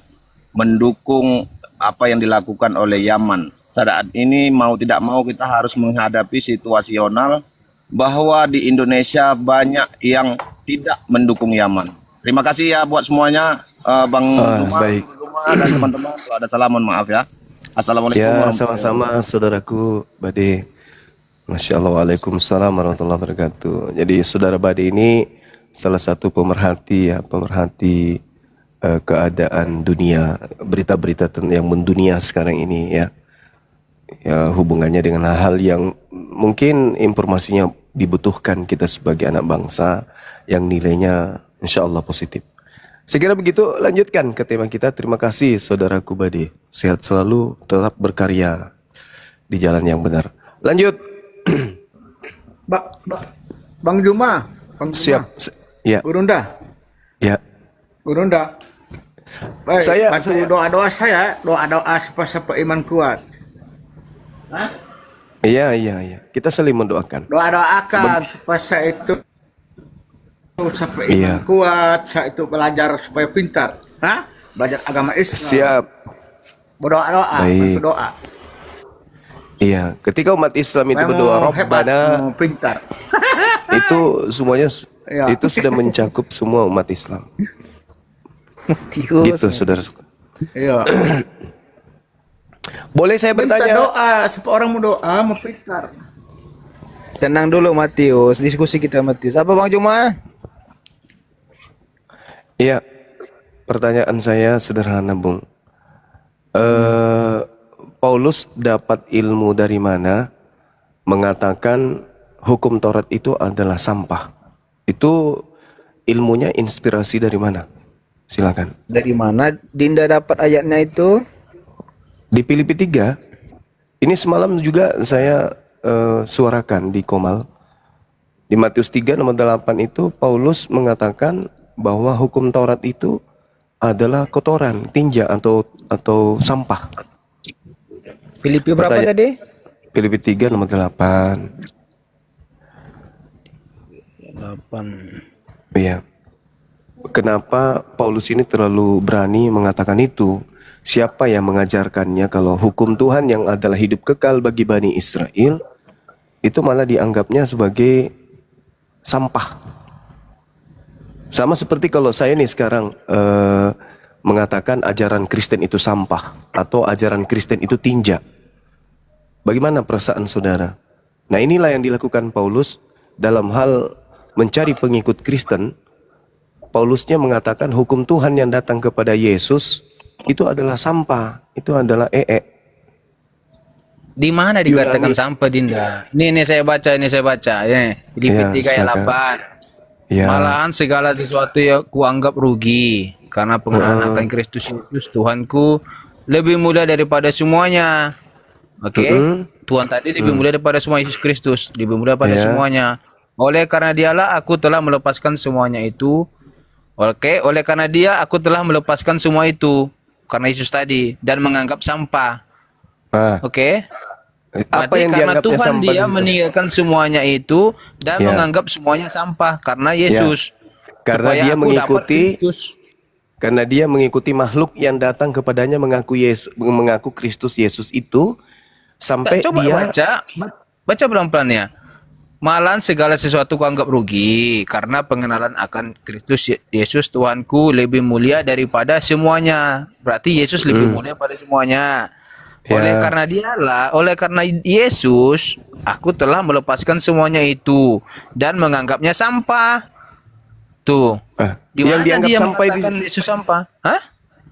mendukung apa yang dilakukan oleh Yaman. Saat ini mau tidak mau kita harus menghadapi situasional bahwa di Indonesia banyak yang tidak mendukung Yaman. Terima kasih ya buat semuanya, Bang Duma, baik. dan teman-teman. Kalau ada salah mohon maaf ya. Assalamualaikum Ya, warahmatullahi sama-sama saudaraku Bade. Masya Allah, waalaikumsalam warahmatullahi wabarakatuh. Jadi saudara Bade ini salah satu pemerhati ya, pemerhati keadaan dunia, berita-berita yang mendunia sekarang ini ya. Ya, hubungannya dengan hal-hal yang mungkin informasinya dibutuhkan kita sebagai anak bangsa yang nilainya insya Allah positif. Sekira begitu, lanjutkan ke tema kita. Terima kasih saudaraku Bade. Sehat selalu, tetap berkarya di jalan yang benar. Lanjut. Bang Juma, Siap. Ya. Gurunda, Ya. Gurunda. Baik, Saya- bantu doa-doa saya, doa-doa siapa iman kuat. Hah? Iya. Kita saling mendoakan. Doa-doakan supaya saya itu sampai iman Iya. kuat, saya itu belajar supaya pintar. Hah? Belajar agama Islam. Siap. Berdoa-doa, Baik. berdoa. Iya. Ketika umat Islam itu Saya berdoa mau hebat, Rabbana, mau pintar. itu semuanya Iya. itu sudah mencakup semua umat Islam. Gitu, saudara. Iya. Boleh saya Minta bertanya? doa, supaya orang mau doa, mau pintar. Tenang dulu Matius, diskusi kita Matius. Apa Bang Juma? Iya. Pertanyaan saya sederhana, Bung. Paulus dapat ilmu dari mana mengatakan hukum Taurat itu adalah sampah? Itu ilmunya inspirasi dari mana? Silakan. Dari mana Dinda dapat ayatnya itu? Di Filipi 3, ini semalam juga saya suarakan di Komal. Di Matius 3 nomor 8 itu Paulus mengatakan bahwa hukum Taurat itu adalah kotoran, tinja atau sampah. Filipi berapa Pertanyaan- tadi? Filipi 3 nomor 8. 8. Iya. Kenapa Paulus ini terlalu berani mengatakan itu? Siapa yang mengajarkannya kalau hukum Tuhan yang adalah hidup kekal bagi Bani Israel itu malah dianggapnya sebagai sampah. Sama seperti kalau saya nih sekarang mengatakan ajaran Kristen itu sampah atau ajaran Kristen itu tinja. Bagaimana perasaan saudara? Nah, inilah yang dilakukan Paulus dalam hal mencari pengikut Kristen. Paulusnya mengatakan hukum Tuhan yang datang kepada Yesus itu adalah sampah, itu adalah Di mana dikatakan Yunani. sampah Dinda? Ini saya baca. Ini Filipi Ya, 3 ayat silakan. 8. Ya. Malahan segala sesuatu yang kuanggap rugi karena pengenalan akan Kristus Yesus Tuhanku lebih mulia daripada semuanya. Oke, Tuhan tadi lebih mulia daripada semua, Yesus Kristus lebih mulia daripada Ya. semuanya. Oleh karena dialah aku telah melepaskan semuanya itu. Oke, oleh karena dia aku telah melepaskan semua itu karena Yesus tadi dan menganggap sampah. Ah, Oke. apa Berarti yang karena dianggapnya Tuhan sampah di dia situ? meninggalkan semuanya itu dan Ya. menganggap semuanya sampah karena Yesus. Karena Supaya dia aku dapat mengikuti Kristus. karena dia mengikuti makhluk yang datang kepadanya mengaku Kristus Yesus itu sampai Coba dia baca pelan-pelan ya. Malahan segala sesuatu kuanggap rugi karena pengenalan akan Kristus Yesus Tuhanku lebih mulia daripada semuanya. Berarti Yesus lebih mulia pada semuanya. Oleh Ya. karena oleh karena Yesus, aku telah melepaskan semuanya itu dan menganggapnya sampah. Tuh. Di yang mana dianggap dia sampah itu mengatakan Yesus sampah? Hah?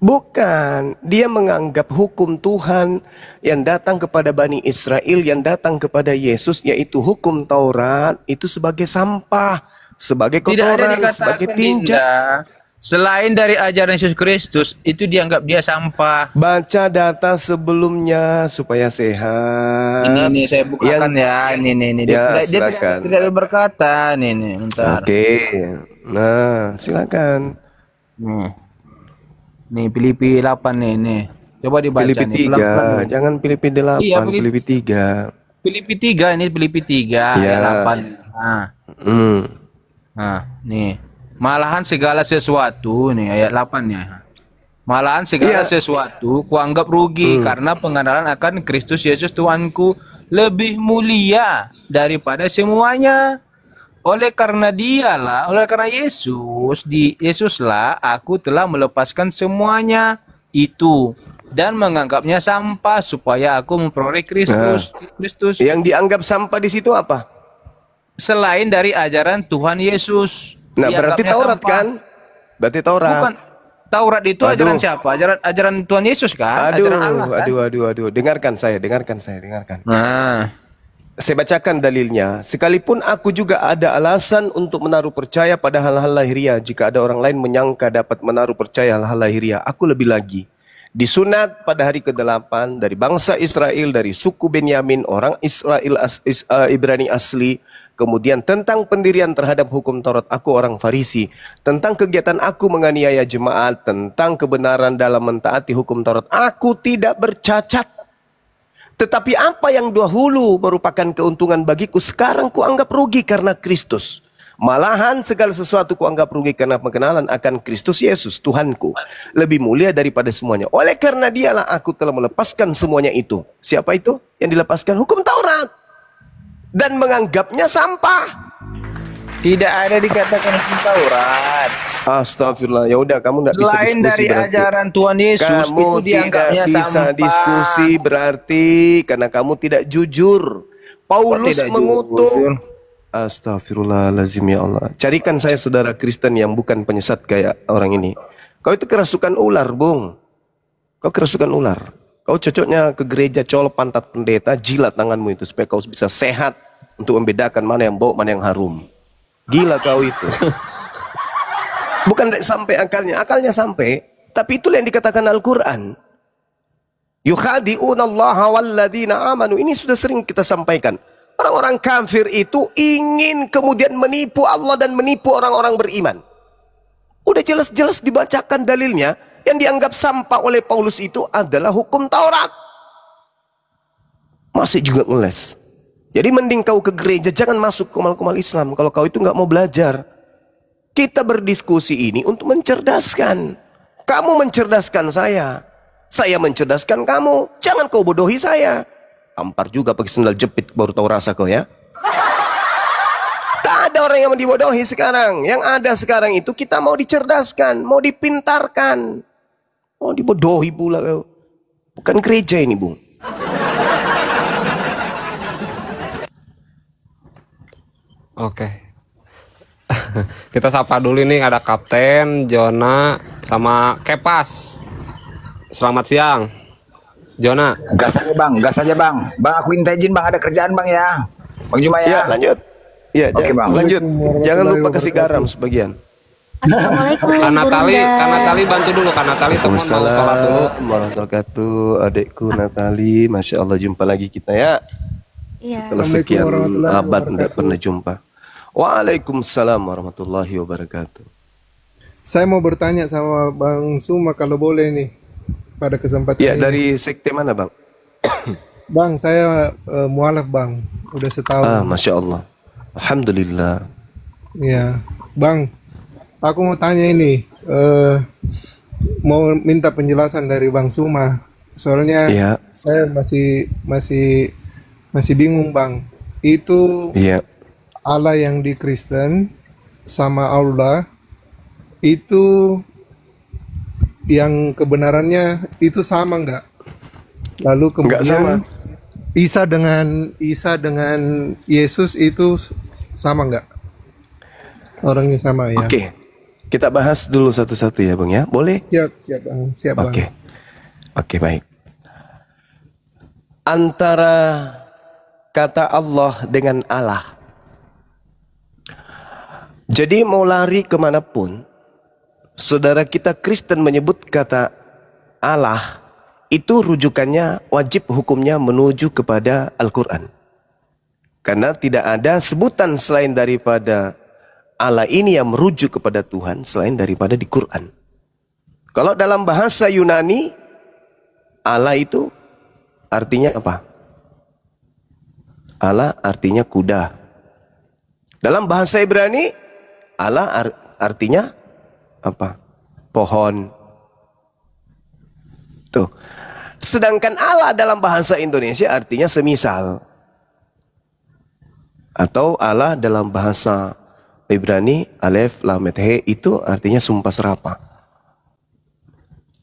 bukan, dia menganggap hukum Tuhan yang datang kepada Bani Israel, yang datang kepada Yesus, yaitu hukum Taurat, itu sebagai sampah, sebagai Tidak ada kotoran, dikatakan sebagai tinja. Dinda. Selain dari ajaran Yesus Kristus, itu dianggap dia sampah. Baca data sebelumnya supaya sehat. Ini saya bukakan ya. Ini. Ya, Dia silakan. tidak berkata. Nih, bentar. Oke, nah silakan. Nih, Filipi 8 nih. Coba dibaca Filipi nih pelan-pelan 3, dulu. jangan Filipi 8, Iya, Filipi 3. Filipi 3 ini Filipi 3 Iya. ayat 8. Nah, Hmm. nah, nih. Malahan segala sesuatu nih ayat 8-nya. Malahan segala Iya. sesuatu kuanggap rugi karena pengenalan akan Kristus Yesus Tuhanku lebih mulia daripada semuanya. Oleh karena Yesuslah aku telah melepaskan semuanya itu dan menganggapnya sampah supaya aku memperoleh Kristus. Yang dianggap sampah di situ apa? Selain dari ajaran Tuhan Yesus. Nah, berarti Dianggapnya Taurat sampah. kan? Berarti Taurat. Bukan. Taurat itu Aduh. ajaran siapa? Ajaran Tuhan Yesus kan? Aduh, Ajaran Allah kan? aduh. Dengarkan saya. Nah, Saya bacakan dalilnya. Sekalipun aku juga ada alasan untuk menaruh percaya pada hal-hal lahiriah. Jika ada orang lain menyangka dapat menaruh percaya hal-hal lahiriah, aku lebih lagi. Disunat pada hari ke-8 dari bangsa Israel, dari suku Benyamin, orang Israel Ibrani asli. Kemudian tentang pendirian terhadap hukum Taurat, aku orang Farisi. Tentang kegiatan aku menganiaya jemaat, tentang kebenaran dalam mentaati hukum Taurat, aku tidak bercacat. Tetapi apa yang dahulu merupakan keuntungan bagiku, sekarang kuanggap rugi karena Kristus. Malahan segala sesuatu kuanggap rugi karena pengenalan akan Kristus Yesus Tuhanku lebih mulia daripada semuanya. Oleh karena dialah aku telah melepaskan semuanya itu. Siapa itu yang dilepaskan? Hukum Taurat. Dan menganggapnya sampah. tidak ada dikatakan hukum Taurat. Astagfirullah. Ya udah, kamu nggak bisa Selain diskusi dari berarti. ajaran Tuhan Yesus Kamu itu tidak dianggapnya bisa sampah. diskusi berarti karena kamu tidak jujur. Paulus tidak mengutuk. jujur? Astagfirullahaladzim, ya Allah. Carikan saya saudara Kristen yang bukan penyesat kayak orang ini. Kau itu kerasukan ular, Bung. Kau kerasukan ular. Kau cocoknya ke gereja, colok pantat pendeta, jilat tanganmu itu supaya kau bisa sehat untuk membedakan mana yang bau, mana yang harum. Gila kau itu. Bukan sampai akalnya sampai, tapi itulah yang dikatakan Al-Quran. Yukhadi'unallaha walladina amanu. Ini sudah sering kita sampaikan. Orang-orang kafir itu ingin kemudian menipu Allah dan menipu orang-orang beriman. Udah jelas-jelas dibacakan dalilnya. Yang dianggap sampah oleh Paulus itu adalah hukum Taurat. Masih juga ngeles. Jadi mending kau ke gereja, jangan masuk kumal-kumal Islam. Kalau kau itu nggak mau belajar. Kita berdiskusi ini untuk mencerdaskan. Kamu mencerdaskan saya mencerdaskan kamu. Jangan kau bodohi saya. Tampar juga pakai sendal jepit, baru tahu rasa kau ya. Tak ada orang yang mau dibodohi sekarang. Yang ada sekarang itu kita mau dicerdaskan, mau dipintarkan. Mau dibodohi pula kau. Bukan gereja ini, Bung. Oke. Kita sapa dulu nih, ada Kapten, Jona, sama Kepas. Selamat siang. Jona. Gas aja bang. Bang, aku minta izin bang, ada kerjaan bang ya. Bang Juma Ya, ya. lanjut. Ya, Oke, Bang. lanjut. Jangan lupa kasih garam sebagian. Assalamualaikum. Kak Natali, Bunda. Kak Natali bantu dulu, Kak Natali teman mau sholat dulu. Assalamualaikum warahmatullahi wabarakatuh. Adikku Natali, Masya Allah jumpa lagi kita ya. Iya. Setelah sekian abad tidak pernah jumpa. Waalaikumsalam warahmatullahi wabarakatuh. Saya mau bertanya sama Bang Suma kalau boleh nih pada kesempatan Ya, ini. dari sekte mana, Bang? Bang, saya mualaf Bang, udah setahun. Masya Allah. Alhamdulillah. Ya, Bang, aku mau tanya ini, mau minta penjelasan dari Bang Suma. Soalnya Iya. saya masih bingung Bang. Itu Iya. Allah yang di Kristen sama Allah itu yang kebenarannya itu sama nggak? Lalu Nggak sama. kemudian Isa dengan Yesus itu sama nggak? Orangnya sama ya? Oke. Kita bahas dulu satu-satu ya, Bang ya. Boleh? Siap Bang, siap Bang. Oke. Oke, baik. Antara kata Allah dengan Allah. Jadi mau lari kemanapun, saudara kita Kristen menyebut kata Allah, itu rujukannya wajib hukumnya menuju kepada Al-Quran. Karena tidak ada sebutan selain daripada Allah ini yang merujuk kepada Tuhan selain daripada di Quran. Kalau dalam bahasa Yunani, Allah itu artinya apa? Allah artinya kuda. Dalam bahasa Ibrani, Allah artinya apa? Pohon. Tuh. Sedangkan Allah dalam bahasa Indonesia artinya semisal. Atau Allah dalam bahasa Ibrani, Alef, Lamet, He, itu artinya sumpah serapah.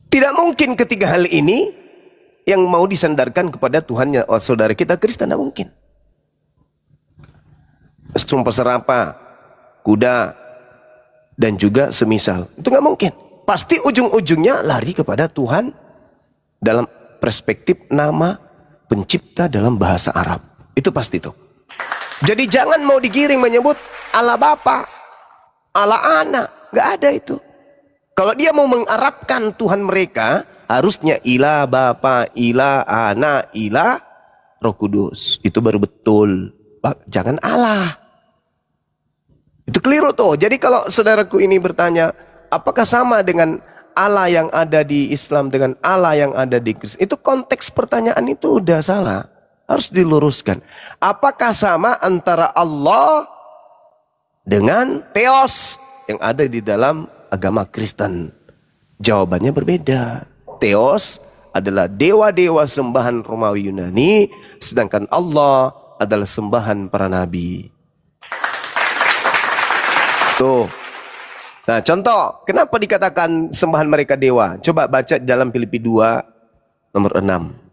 Tidak mungkin ketiga hal ini yang mau disandarkan kepada Tuhannya saudara kita Kristen, tidak mungkin. Sumpah serapah, kuda, dan juga semisal. Itu nggak mungkin. Pasti ujung-ujungnya lari kepada Tuhan dalam perspektif nama pencipta dalam bahasa Arab. Itu pasti tuh. Jadi jangan mau digiring menyebut Allah Bapa, Allah Anak. Nggak ada itu. Kalau dia mau mengarabkan Tuhan mereka, harusnya ilah Bapa, ilah Anak, ilah Roh Kudus. Itu baru betul. Jangan Allah. Itu keliru tuh. Jadi kalau saudaraku ini bertanya, apakah sama dengan Allah yang ada di Islam dengan Allah yang ada di Kristen? Itu konteks pertanyaan itu udah salah. Harus diluruskan. Apakah sama antara Allah dengan Theos yang ada di dalam agama Kristen? Jawabannya berbeda. Theos adalah dewa-dewa sembahan Romawi Yunani, sedangkan Allah adalah sembahan para nabi. Tuh. Nah, contoh, kenapa dikatakan sembahan mereka dewa? Coba baca di dalam Filipi 2 nomor 6.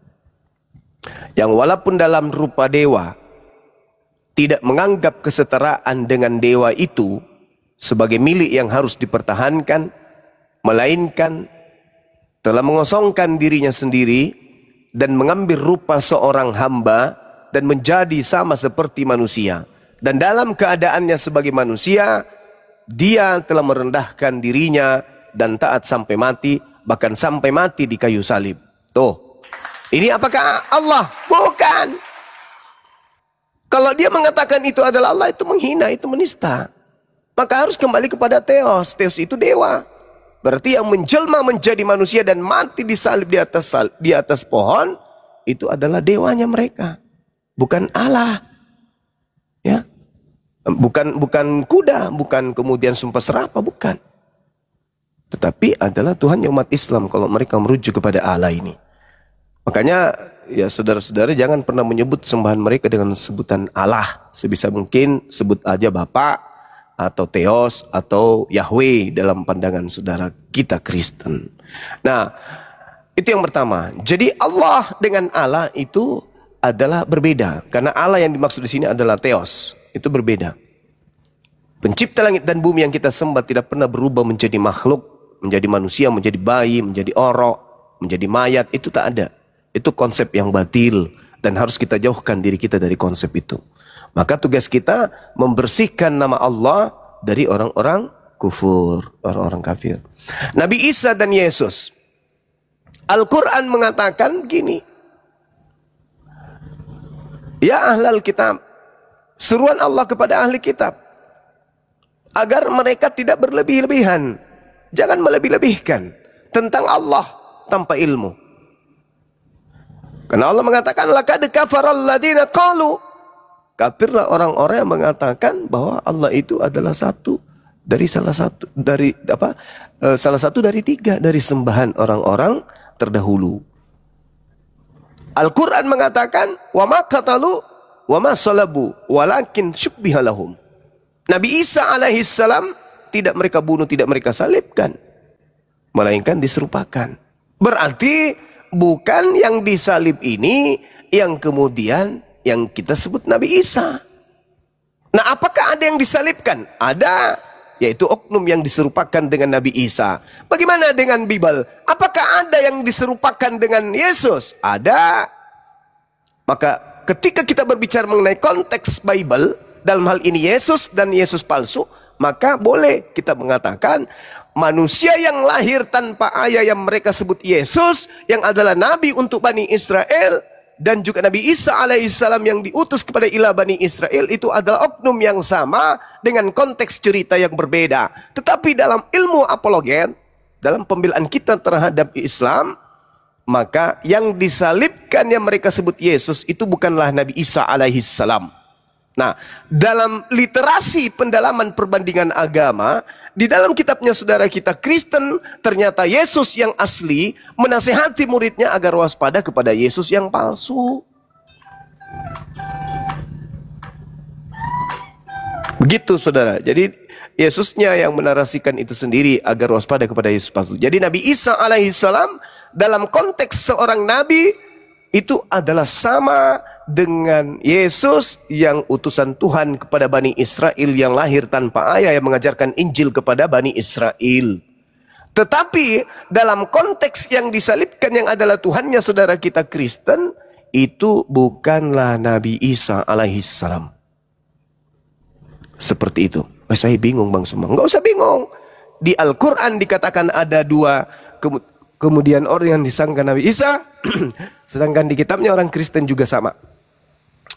Yang walaupun dalam rupa dewa tidak menganggap kesetaraan dengan dewa itu sebagai milik yang harus dipertahankan, melainkan telah mengosongkan dirinya sendiri dan mengambil rupa seorang hamba dan menjadi sama seperti manusia. Dan dalam keadaannya sebagai manusia, dia telah merendahkan dirinya dan taat sampai mati, bahkan sampai mati di kayu salib. Tuh. Ini apakah Allah? Bukan. Kalau dia mengatakan itu adalah Allah, itu menghina, itu menista. Maka harus kembali kepada Theos. Theos itu dewa. Berarti yang menjelma menjadi manusia dan mati disalib di atas pohon, itu adalah dewanya mereka. Bukan Allah. Ya. Bukan kuda, bukan kemudian sumpah serapah, bukan. Tetapi adalah Tuhan umat Islam kalau mereka merujuk kepada Allah ini. Makanya ya saudara-saudara jangan pernah menyebut sembahan mereka dengan sebutan Allah. Sebisa mungkin sebut aja Bapa atau Theos atau Yahweh dalam pandangan saudara kita Kristen. Nah, itu yang pertama. Jadi Allah dengan Allah itu adalah berbeda. Karena Allah yang dimaksud di sini adalah Theos. Itu berbeda. Pencipta langit dan bumi yang kita sembah tidak pernah berubah menjadi makhluk, menjadi manusia, menjadi bayi, menjadi orok, menjadi mayat. Itu tak ada. Itu konsep yang batil dan harus kita jauhkan diri kita dari konsep itu. Maka tugas kita membersihkan nama Allah dari orang-orang kufur, orang-orang kafir. Nabi Isa dan Yesus. Al-Quran mengatakan gini. Ya ahlal kitab. Seruan Allah kepada ahli kitab. Agar mereka tidak berlebih-lebihan. Jangan melebih-lebihkan tentang Allah tanpa ilmu. Karena Allah mengatakan laqad kafaral ladzina qalu, kafirlah orang-orang yang mengatakan bahwa Allah itu adalah salah satu dari tiga dari sembahan orang-orang terdahulu. Al-Quran mengatakan wa ma qatalu wa ma salabu walakin syubbiha lahum. Nabi Isa alaihissalam tidak mereka bunuh, tidak mereka salibkan, melainkan diserupakan. Berarti bukan yang disalib ini yang kemudian yang kita sebut Nabi Isa. Nah, apakah ada yang disalibkan? Ada, yaitu oknum yang diserupakan dengan Nabi Isa. Bagaimana dengan Bible? Apakah ada yang diserupakan dengan Yesus? Ada. Maka ketika kita berbicara mengenai konteks Bible, dalam hal ini Yesus dan Yesus palsu, maka boleh kita mengatakan manusia yang lahir tanpa ayah yang mereka sebut Yesus, yang adalah nabi untuk Bani Israel, dan juga Nabi Isa alaihissalam yang diutus kepada ilah Bani Israel, itu adalah oknum yang sama dengan konteks cerita yang berbeda. Tetapi dalam ilmu apologet, dalam pembelaan kita terhadap Islam, maka yang disalibkan yang mereka sebut Yesus itu bukanlah Nabi Isa alaihissalam. Nah, dalam literasi pendalaman perbandingan agama, di dalam kitabnya saudara kita Kristen, ternyata Yesus yang asli menasehati muridnya agar waspada kepada Yesus yang palsu. Begitu saudara. Jadi Yesusnya yang menarasikan itu sendiri agar waspada kepada Yesus palsu. Jadi Nabi Isa alaihissalam dalam konteks seorang nabi itu adalah sama dengan Yesus yang utusan Tuhan kepada Bani Israel yang lahir tanpa ayah, yang mengajarkan Injil kepada Bani Israel. Tetapi dalam konteks yang disalibkan yang adalah Tuhannya saudara kita Kristen, itu bukanlah Nabi Isa alaihissalam. Seperti itu. Saya bingung Bang Suma. Enggak usah bingung. Di Al-Quran dikatakan ada dua, kemudian orang yang disangka Nabi Isa, sedangkan di kitabnya orang Kristen juga sama.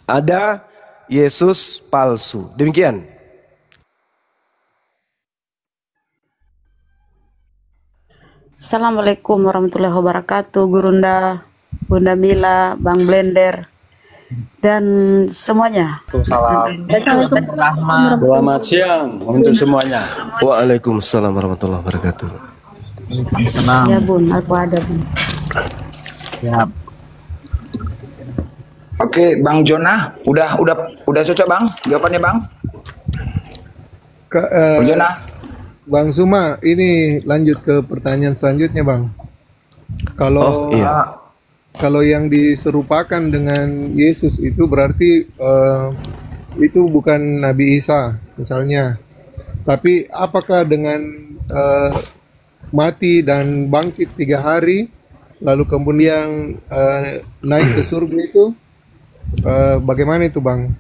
Ada Yesus palsu. Demikian. Assalamualaikum warahmatullahi wabarakatuh, Gurunda, Bunda Mila, Bang Blender, dan semuanya. Selamat siang untuk semuanya. Waalaikumsalam warahmatullahi wabarakatuh. Ya Bun, aku ada Bun. Ya. Oke, Bang Jonah, udah cocok Bang? Jawabannya Bang? Bang Jonah. Bang Suma, ini lanjut ke pertanyaan selanjutnya Bang. Kalau kalau yang diserupakan dengan Yesus itu berarti itu bukan Nabi Isa misalnya. Tapi apakah dengan mati dan bangkit 3 hari lalu kemudian naik ke surga itu bagaimana itu Bang?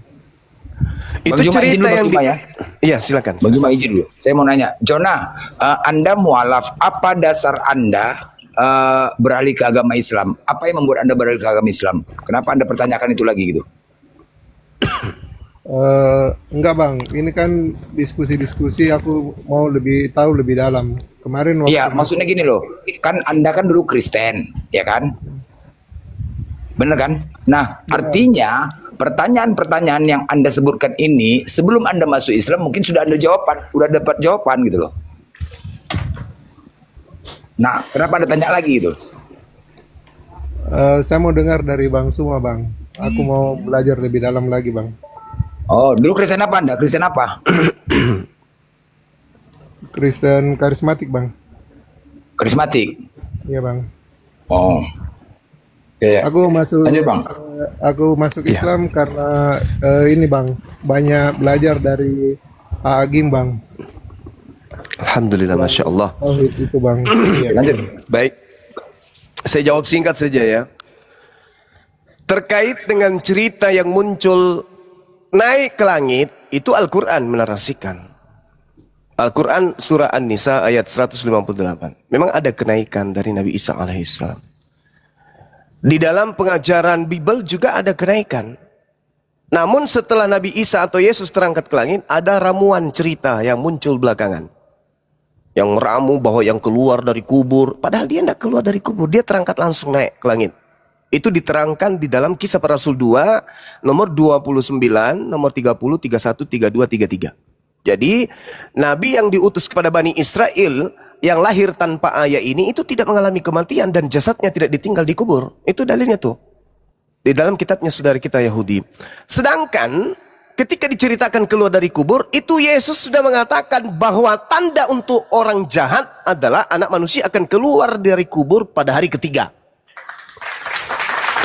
Itu Bang Juma, cerita dulu, yang Bang Juma, ya. Iya silakan. Bang Juma izin dulu. Saya mau nanya, Jonah, Anda mualaf, apa dasar Anda beralih ke agama Islam? Apa yang membuat Anda beralih ke agama Islam? Kenapa Anda pertanyakan itu lagi gitu? Enggak Bang, ini kan diskusi-diskusi, aku mau lebih tahu lebih dalam. Kemarin waktu Iya, maksudnya gini loh, kan Anda kan dulu Kristen, ya kan? Bener kan? Nah, artinya pertanyaan-pertanyaan yang Anda sebutkan ini sebelum Anda masuk Islam mungkin sudah Anda dapat jawaban gitu loh. Nah, kenapa Anda tanya lagi gitu? saya mau dengar dari Bang Suma Bang. Aku mau belajar lebih dalam lagi Bang. Oh, dulu Kristen apa Anda? Kristen apa? Kristen karismatik Bang. Karismatik? Iya Bang. Oh. Ya, ya. Aku masuk Lanjut, Bang. Aku masuk Islam karena ini Bang, banyak belajar dari Agim Bang. Alhamdulillah, Masya Allah. Oh itu Bang. Iya. Lanjut. Baik, saya jawab singkat saja ya. Terkait dengan cerita yang muncul naik ke langit, itu Al-Quran menarasikan. Al-Quran surah An-Nisa ayat 158. Memang ada kenaikan dari Nabi Isa alaihissalam. Di dalam pengajaran Bible juga ada kenaikan. Namun setelah Nabi Isa atau Yesus terangkat ke langit, ada ramuan cerita yang muncul belakangan. Yang meramu bahwa yang keluar dari kubur, padahal dia tidak keluar dari kubur, dia terangkat langsung naik ke langit. Itu diterangkan di dalam Kisah Para Rasul 2, nomor 29, nomor 30, 31, 32, 33. Jadi, Nabi yang diutus kepada Bani Israel, yang lahir tanpa ayah ini, itu tidak mengalami kematian dan jasadnya tidak ditinggal di kubur. Itu dalilnya tuh. Di dalam kitabnya saudara kita Yahudi. Sedangkan, ketika diceritakan keluar dari kubur, itu Yesus sudah mengatakan bahwa tanda untuk orang jahat adalah anak manusia akan keluar dari kubur pada hari ketiga.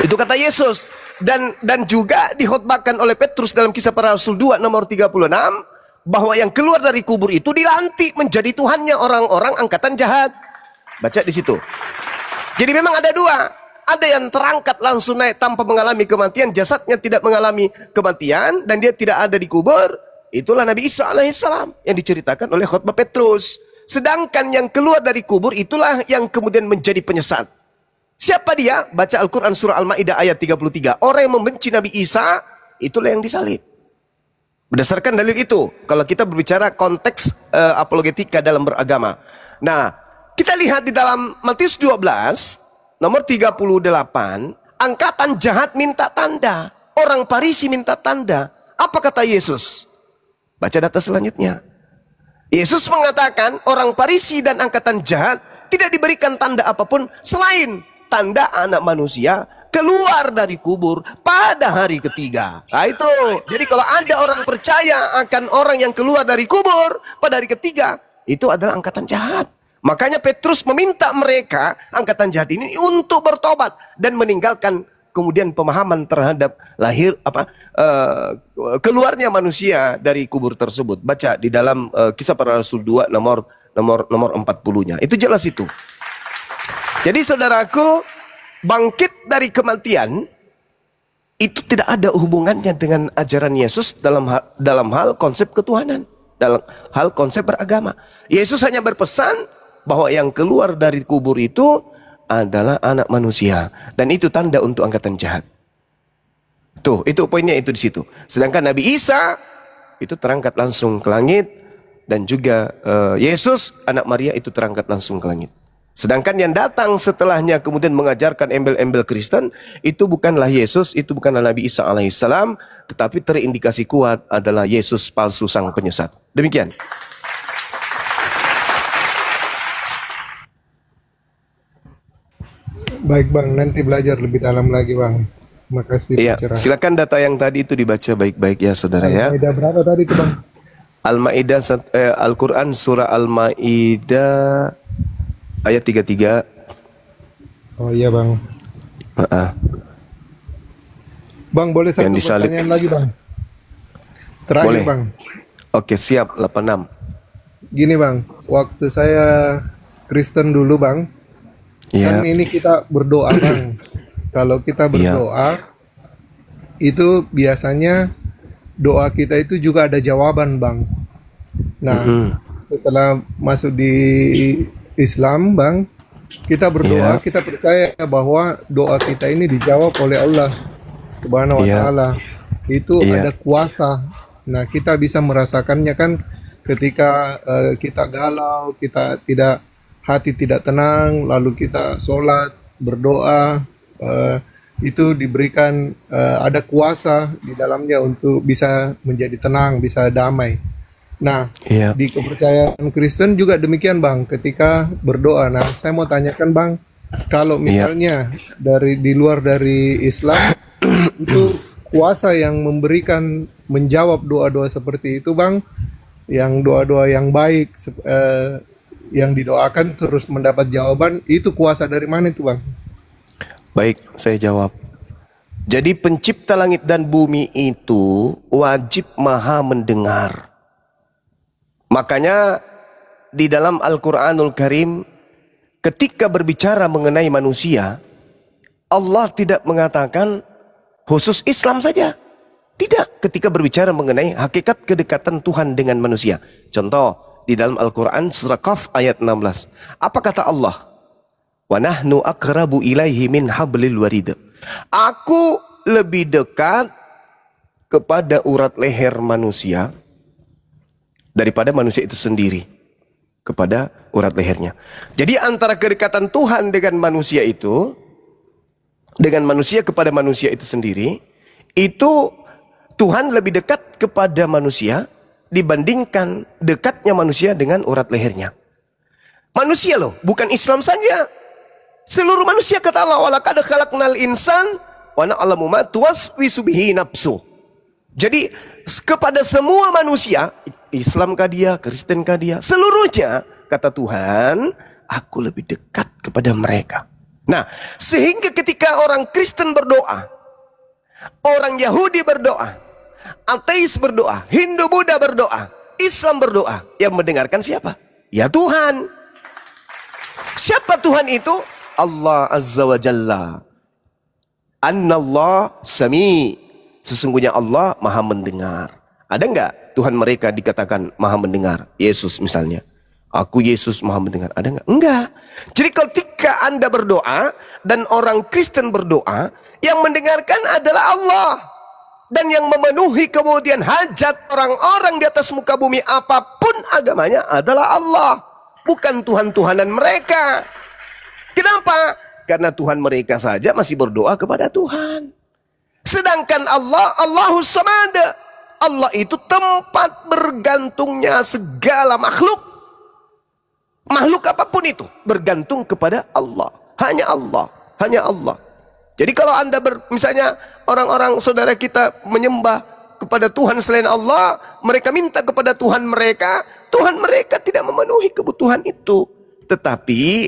Itu kata Yesus. Dan juga dikhotbahkan oleh Petrus dalam Kisah Para Rasul 2 nomor 36, bahwa yang keluar dari kubur itu dilantik menjadi Tuhannya orang-orang angkatan jahat. Baca di situ. Jadi memang ada dua. Ada yang terangkat langsung naik tanpa mengalami kematian, jasadnya tidak mengalami kematian dan dia tidak ada di kubur. Itulah Nabi Isa alaihissalam yang diceritakan oleh khotbah Petrus. Sedangkan yang keluar dari kubur itulah yang kemudian menjadi penyesat. Siapa dia? Baca Al-Quran surah Al-Ma'idah ayat 33. Orang yang membenci Nabi Isa, itulah yang disalib. Berdasarkan dalil itu, kalau kita berbicara konteks apologetika dalam beragama. Nah, kita lihat di dalam Matius 12, nomor 38, angkatan jahat minta tanda. Orang Farisi minta tanda. Apa kata Yesus? Baca data selanjutnya. Yesus mengatakan orang Farisi dan angkatan jahat tidak diberikan tanda apapun selain tanda anak manusia keluar dari kubur pada hari ketiga. Nah itu, jadi kalau ada orang percaya akan orang yang keluar dari kubur pada hari ketiga, itu adalah angkatan jahat. Makanya Petrus meminta mereka, angkatan jahat ini, untuk bertobat dan meninggalkan kemudian pemahaman terhadap keluarnya manusia dari kubur tersebut. Baca di dalam Kisah Para Rasul 2 nomor 40-nya. Itu jelas itu. Jadi saudaraku, bangkit dari kematian itu tidak ada hubungannya dengan ajaran Yesus dalam hal konsep ketuhanan, dalam hal konsep beragama. Yesus hanya berpesan bahwa yang keluar dari kubur itu adalah anak manusia, dan itu tanda untuk angkatan jahat. Tuh, itu poinnya, itu di situ. Sedangkan Nabi Isa itu terangkat langsung ke langit, dan juga Yesus anak Maria itu terangkat langsung ke langit. Sedangkan yang datang setelahnya kemudian mengajarkan embel-embel Kristen, itu bukanlah Yesus, itu bukanlah Nabi Isa alaihissalam, tetapi terindikasi kuat adalah Yesus palsu sang penyesat. Demikian. Baik Bang, nanti belajar lebih dalam lagi Bang. Terima kasih. Iya, silakan data yang tadi itu dibaca baik-baik ya saudara ya. Al-Maidah berapa tadi itu Bang? Al-Maidah Al-Quran surah Al-Maidah ayat 33. Oh iya Bang. Bang, boleh satu pertanyaan lagi Bang? Terakhir boleh. Bang. Oke, siap. 86. Gini Bang, waktu saya Kristen dulu Bang, kan ini kita berdoa Bang. Kalau kita berdoa, itu biasanya doa kita itu juga ada jawaban Bang. Nah, setelah masuk di Islam Bang, kita berdoa, kita percaya bahwa doa kita ini dijawab oleh Allah Subhanahu wa Ta'ala. Itu ada kuasa. Nah, kita bisa merasakannya kan ketika kita galau, kita hati tidak tenang, lalu kita sholat, berdoa, itu diberikan ada kuasa di dalamnya untuk bisa menjadi tenang, bisa damai. Nah, di kepercayaan Kristen juga demikian Bang, ketika berdoa. Nah, saya mau tanyakan Bang, kalau misalnya di luar dari Islam, itu kuasa yang memberikan, menjawab doa-doa seperti itu Bang, yang doa-doa yang baik, yang didoakan terus mendapat jawaban, itu kuasa dari mana itu Bang? Baik, saya jawab. Jadi pencipta langit dan bumi itu wajib maha mendengar. Makanya di dalam Al-Quranul Karim, ketika berbicara mengenai manusia, Allah tidak mengatakan khusus Islam saja. Tidak, ketika berbicara mengenai hakikat kedekatan Tuhan dengan manusia. Contoh, di dalam Al-Quran surah Qaf ayat 16. Apa kata Allah? Wa nahnu aqrabu ilaihi min hablil warid. Aku lebih dekat kepada urat leher manusia daripada manusia itu sendiri kepada urat lehernya. Jadi antara kedekatan Tuhan dengan manusia itu, dengan manusia kepada manusia itu sendiri, itu Tuhan lebih dekat kepada manusia dibandingkan dekatnya manusia dengan urat lehernya. Manusia loh, bukan Islam saja. Seluruh manusia, kata Allah, walaqad khalaqnal insan wa na'lamu ma tuwaswisu bihi nafsu. Jadi kepada semua manusia, Islamkah dia, Kristenkah dia, seluruhnya, kata Tuhan, aku lebih dekat kepada mereka. Nah, sehingga ketika orang Kristen berdoa, orang Yahudi berdoa, ateis berdoa, Hindu Buddha berdoa, Islam berdoa, yang mendengarkan siapa? Ya Tuhan. Siapa Tuhan itu? Allah Azza wa Jalla. Annallah sami. Sesungguhnya Allah maha mendengar. Ada enggak Tuhan mereka dikatakan maha mendengar? Yesus misalnya. Aku Yesus maha mendengar. Ada enggak? Enggak. Jadi ketika Anda berdoa dan orang Kristen berdoa, yang mendengarkan adalah Allah. Dan yang memenuhi kemudian hajat orang-orang di atas muka bumi apapun agamanya adalah Allah. Bukan Tuhan-Tuhanan mereka. Kenapa? Karena Tuhan mereka saja masih berdoa kepada Tuhan. Sedangkan Allah, Allahus Samad. Allah itu tempat bergantungnya segala makhluk. Makhluk apapun itu bergantung kepada Allah. Hanya Allah. Hanya Allah. Jadi kalau Anda misalnya orang-orang saudara kita menyembah kepada Tuhan selain Allah, mereka minta kepada Tuhan mereka tidak memenuhi kebutuhan itu. Tetapi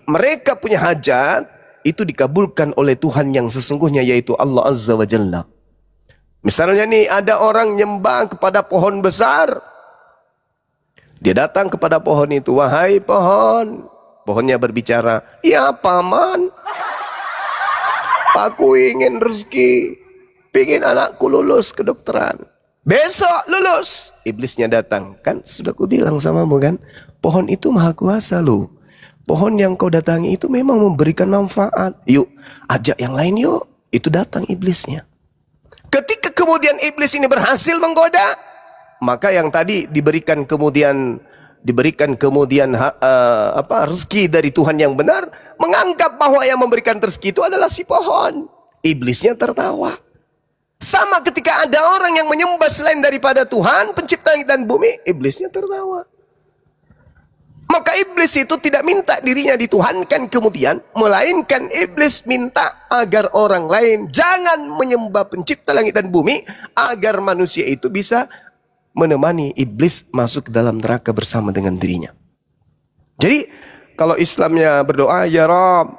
mereka punya hajat itu dikabulkan oleh Tuhan yang sesungguhnya, yaitu Allah Azza wa Jalla. Misalnya nih, ada orang nyembah kepada pohon besar. Dia datang kepada pohon itu, wahai pohon. Pohonnya berbicara, ya paman, aku ingin rezeki, ingin anakku lulus kedokteran. Besok lulus. Iblisnya datang, kan sudah ku bilang samamu kan, pohon itu maha kuasa loh. Pohon yang kau datangi itu memang memberikan manfaat. Yuk, ajak yang lain yuk. Itu datang iblisnya. Ketika kemudian iblis ini berhasil menggoda, maka yang tadi diberikan kemudian rezeki dari Tuhan yang benar, menganggap bahwa yang memberikan rezeki itu adalah si pohon. Iblisnya tertawa. Sama ketika ada orang yang menyembah selain daripada Tuhan, pencipta langit dan bumi, iblisnya tertawa. Maka iblis itu tidak minta dirinya dituhankan kemudian, melainkan iblis minta agar orang lain jangan menyembah pencipta langit dan bumi, agar manusia itu bisa menemani iblis masuk ke dalam neraka bersama dengan dirinya. Jadi kalau Islamnya berdoa, ya Rabb,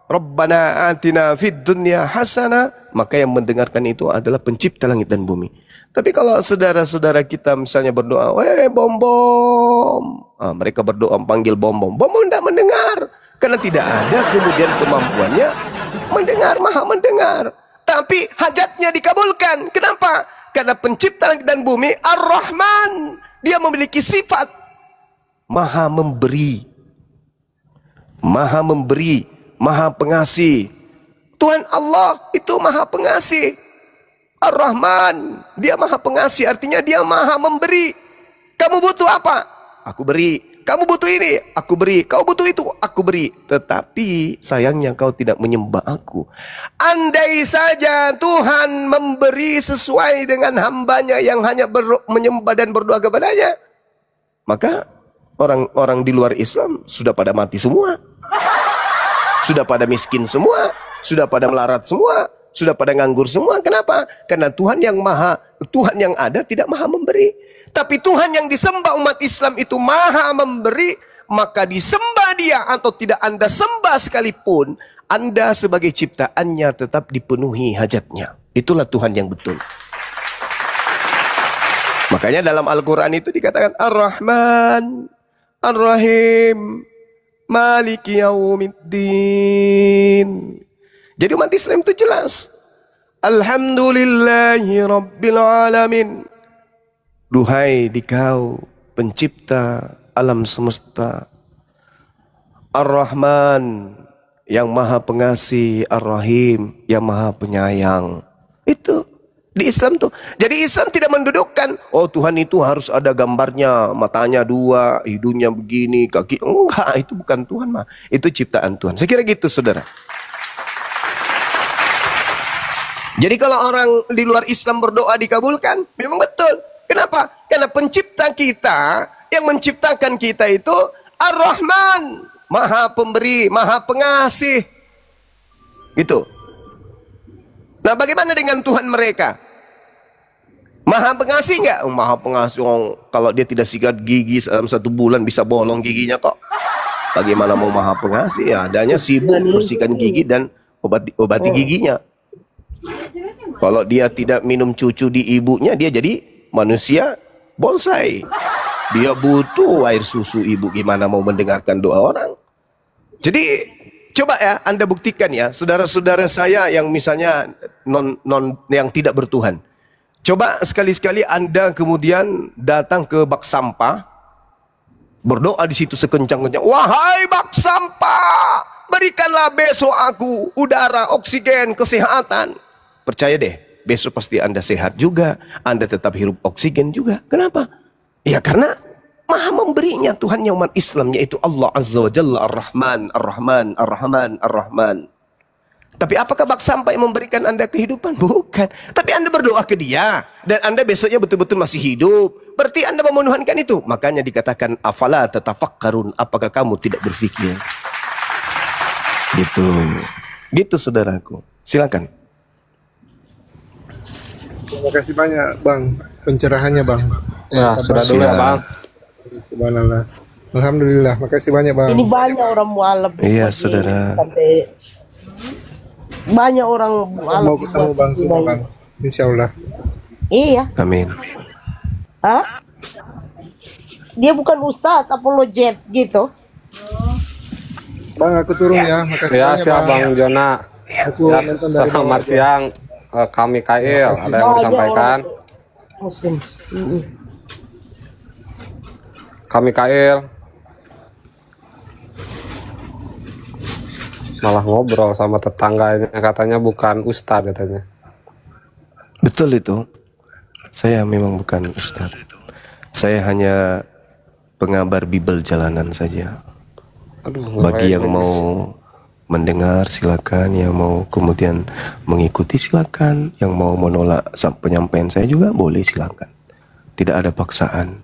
Rabbana atina fid dunya hasanah, maka yang mendengarkan itu adalah pencipta langit dan bumi. Tapi kalau saudara-saudara kita misalnya berdoa, weh bom-bom, mereka berdoa panggil bom-bom, bom-bom tidak mendengar, karena tidak ada kemudian kemampuannya mendengar, maha mendengar. Tapi hajatnya dikabulkan. Kenapa? Karena pencipta langit dan bumi, Ar-Rahman, dia memiliki sifat maha memberi, maha pengasih. Tuhan Allah itu maha pengasih. Ar-Rahman, dia maha pengasih, artinya dia maha memberi. Kamu butuh apa? Aku beri. Kamu butuh ini? Aku beri. Kau butuh itu? Aku beri. Tetapi sayangnya kau tidak menyembah aku. Andai saja Tuhan memberi sesuai dengan hambanya yang hanya menyembah dan berdoa kepadanya, maka orang-orang di luar Islam sudah pada mati semua. Sudah pada miskin semua. Sudah pada melarat semua. Sudah pada nganggur semua. Kenapa? Karena Tuhan yang ada tidak maha memberi. Tapi Tuhan yang disembah umat Islam itu maha memberi, maka disembah dia atau tidak Anda sembah sekalipun, Anda sebagai ciptaannya tetap dipenuhi hajatnya. Itulah Tuhan yang betul. Makanya dalam Al-Quran itu dikatakan Ar-Rahman, Ar-Rahim, Maliki Yaumiddin. Jadi umat Islam itu jelas. Alhamdulillahi Rabbil Alamin. Duhai dikau pencipta alam semesta, Ar-Rahman, yang maha pengasih, Ar-Rahim, yang maha penyayang. Itu di Islam tuh. Jadi Islam tidak mendudukkan, oh Tuhan itu harus ada gambarnya, matanya dua, hidungnya begini, kaki. Enggak, itu bukan Tuhan mah. Itu ciptaan Tuhan. Saya kira gitu saudara. Jadi kalau orang di luar Islam berdoa dikabulkan, memang betul. Kenapa? Karena pencipta kita, yang menciptakan kita itu Ar-Rahman, maha pemberi, maha pengasih. Gitu. Nah bagaimana dengan Tuhan mereka? Maha pengasih enggak? Maha pengasih, kalau dia tidak sikat gigi dalam 1 bulan bisa bolong giginya kok. Bagaimana mau maha pengasih? Ya, adanya sibuk bersihkan gigi dan obati giginya. Kalau dia tidak minum cucu di ibunya, dia jadi manusia bonsai. Dia butuh air susu ibu, gimana mau mendengarkan doa orang. Jadi coba ya Anda buktikan ya, saudara-saudara saya yang misalnya yang tidak bertuhan. Coba sekali-sekali Anda kemudian datang ke bak sampah, berdoa di situ sekencang-kencang, wahai bak sampah, berikanlah besok aku udara, oksigen, kesehatan. Percaya deh, besok pasti Anda sehat juga, Anda tetap hirup oksigen juga. Kenapa? Ya karena maha memberi Cirinya Tuhannya umat Islam yaitu Allah Azza wa Jalla Ar-Rahman, Ar-Rahman, Ar-Rahman, Ar-Rahman. Tapi apakah bak sampai memberikan Anda kehidupan? Bukan. Tapi Anda berdoa ke Dia dan Anda besoknya betul-betul masih hidup. Berarti Anda memenuhankan itu. Makanya dikatakan afala tatafakkarun, apakah kamu tidak berpikir? Gitu. Gitu saudaraku. Silakan. Terima kasih banyak Bang pencerahannya Bang. Ya, sudah dulu ya Bang. Subhanallah. Alhamdulillah, makasih banyak Bang. Ini banyak orang mualaf. Iya, saudara. Sampai banyak orang mualaf. Mau ketemu Bang semua Bang. Insyaallah. Iya. Amin. Hah? Dia bukan ustadz, apologet gitu. Bang, aku turun ya. Makasih Ya, banyak siap Bang. Bang Jona. Aku Ya, nonton dari selamat bawah. siang. Kami KL, ada yang Banyak disampaikan. orang Muslim. Kami KL. Malah ngobrol sama tetangganya, katanya bukan ustadz katanya. Betul itu. Saya memang bukan ustaz. Saya hanya pengabar Bible jalanan saja. Aduh, Bagi yang ngapain mau mendengar silakan, yang mau kemudian mengikuti silakan, yang mau menolak penyampaian saya juga boleh silakan. Tidak ada paksaan.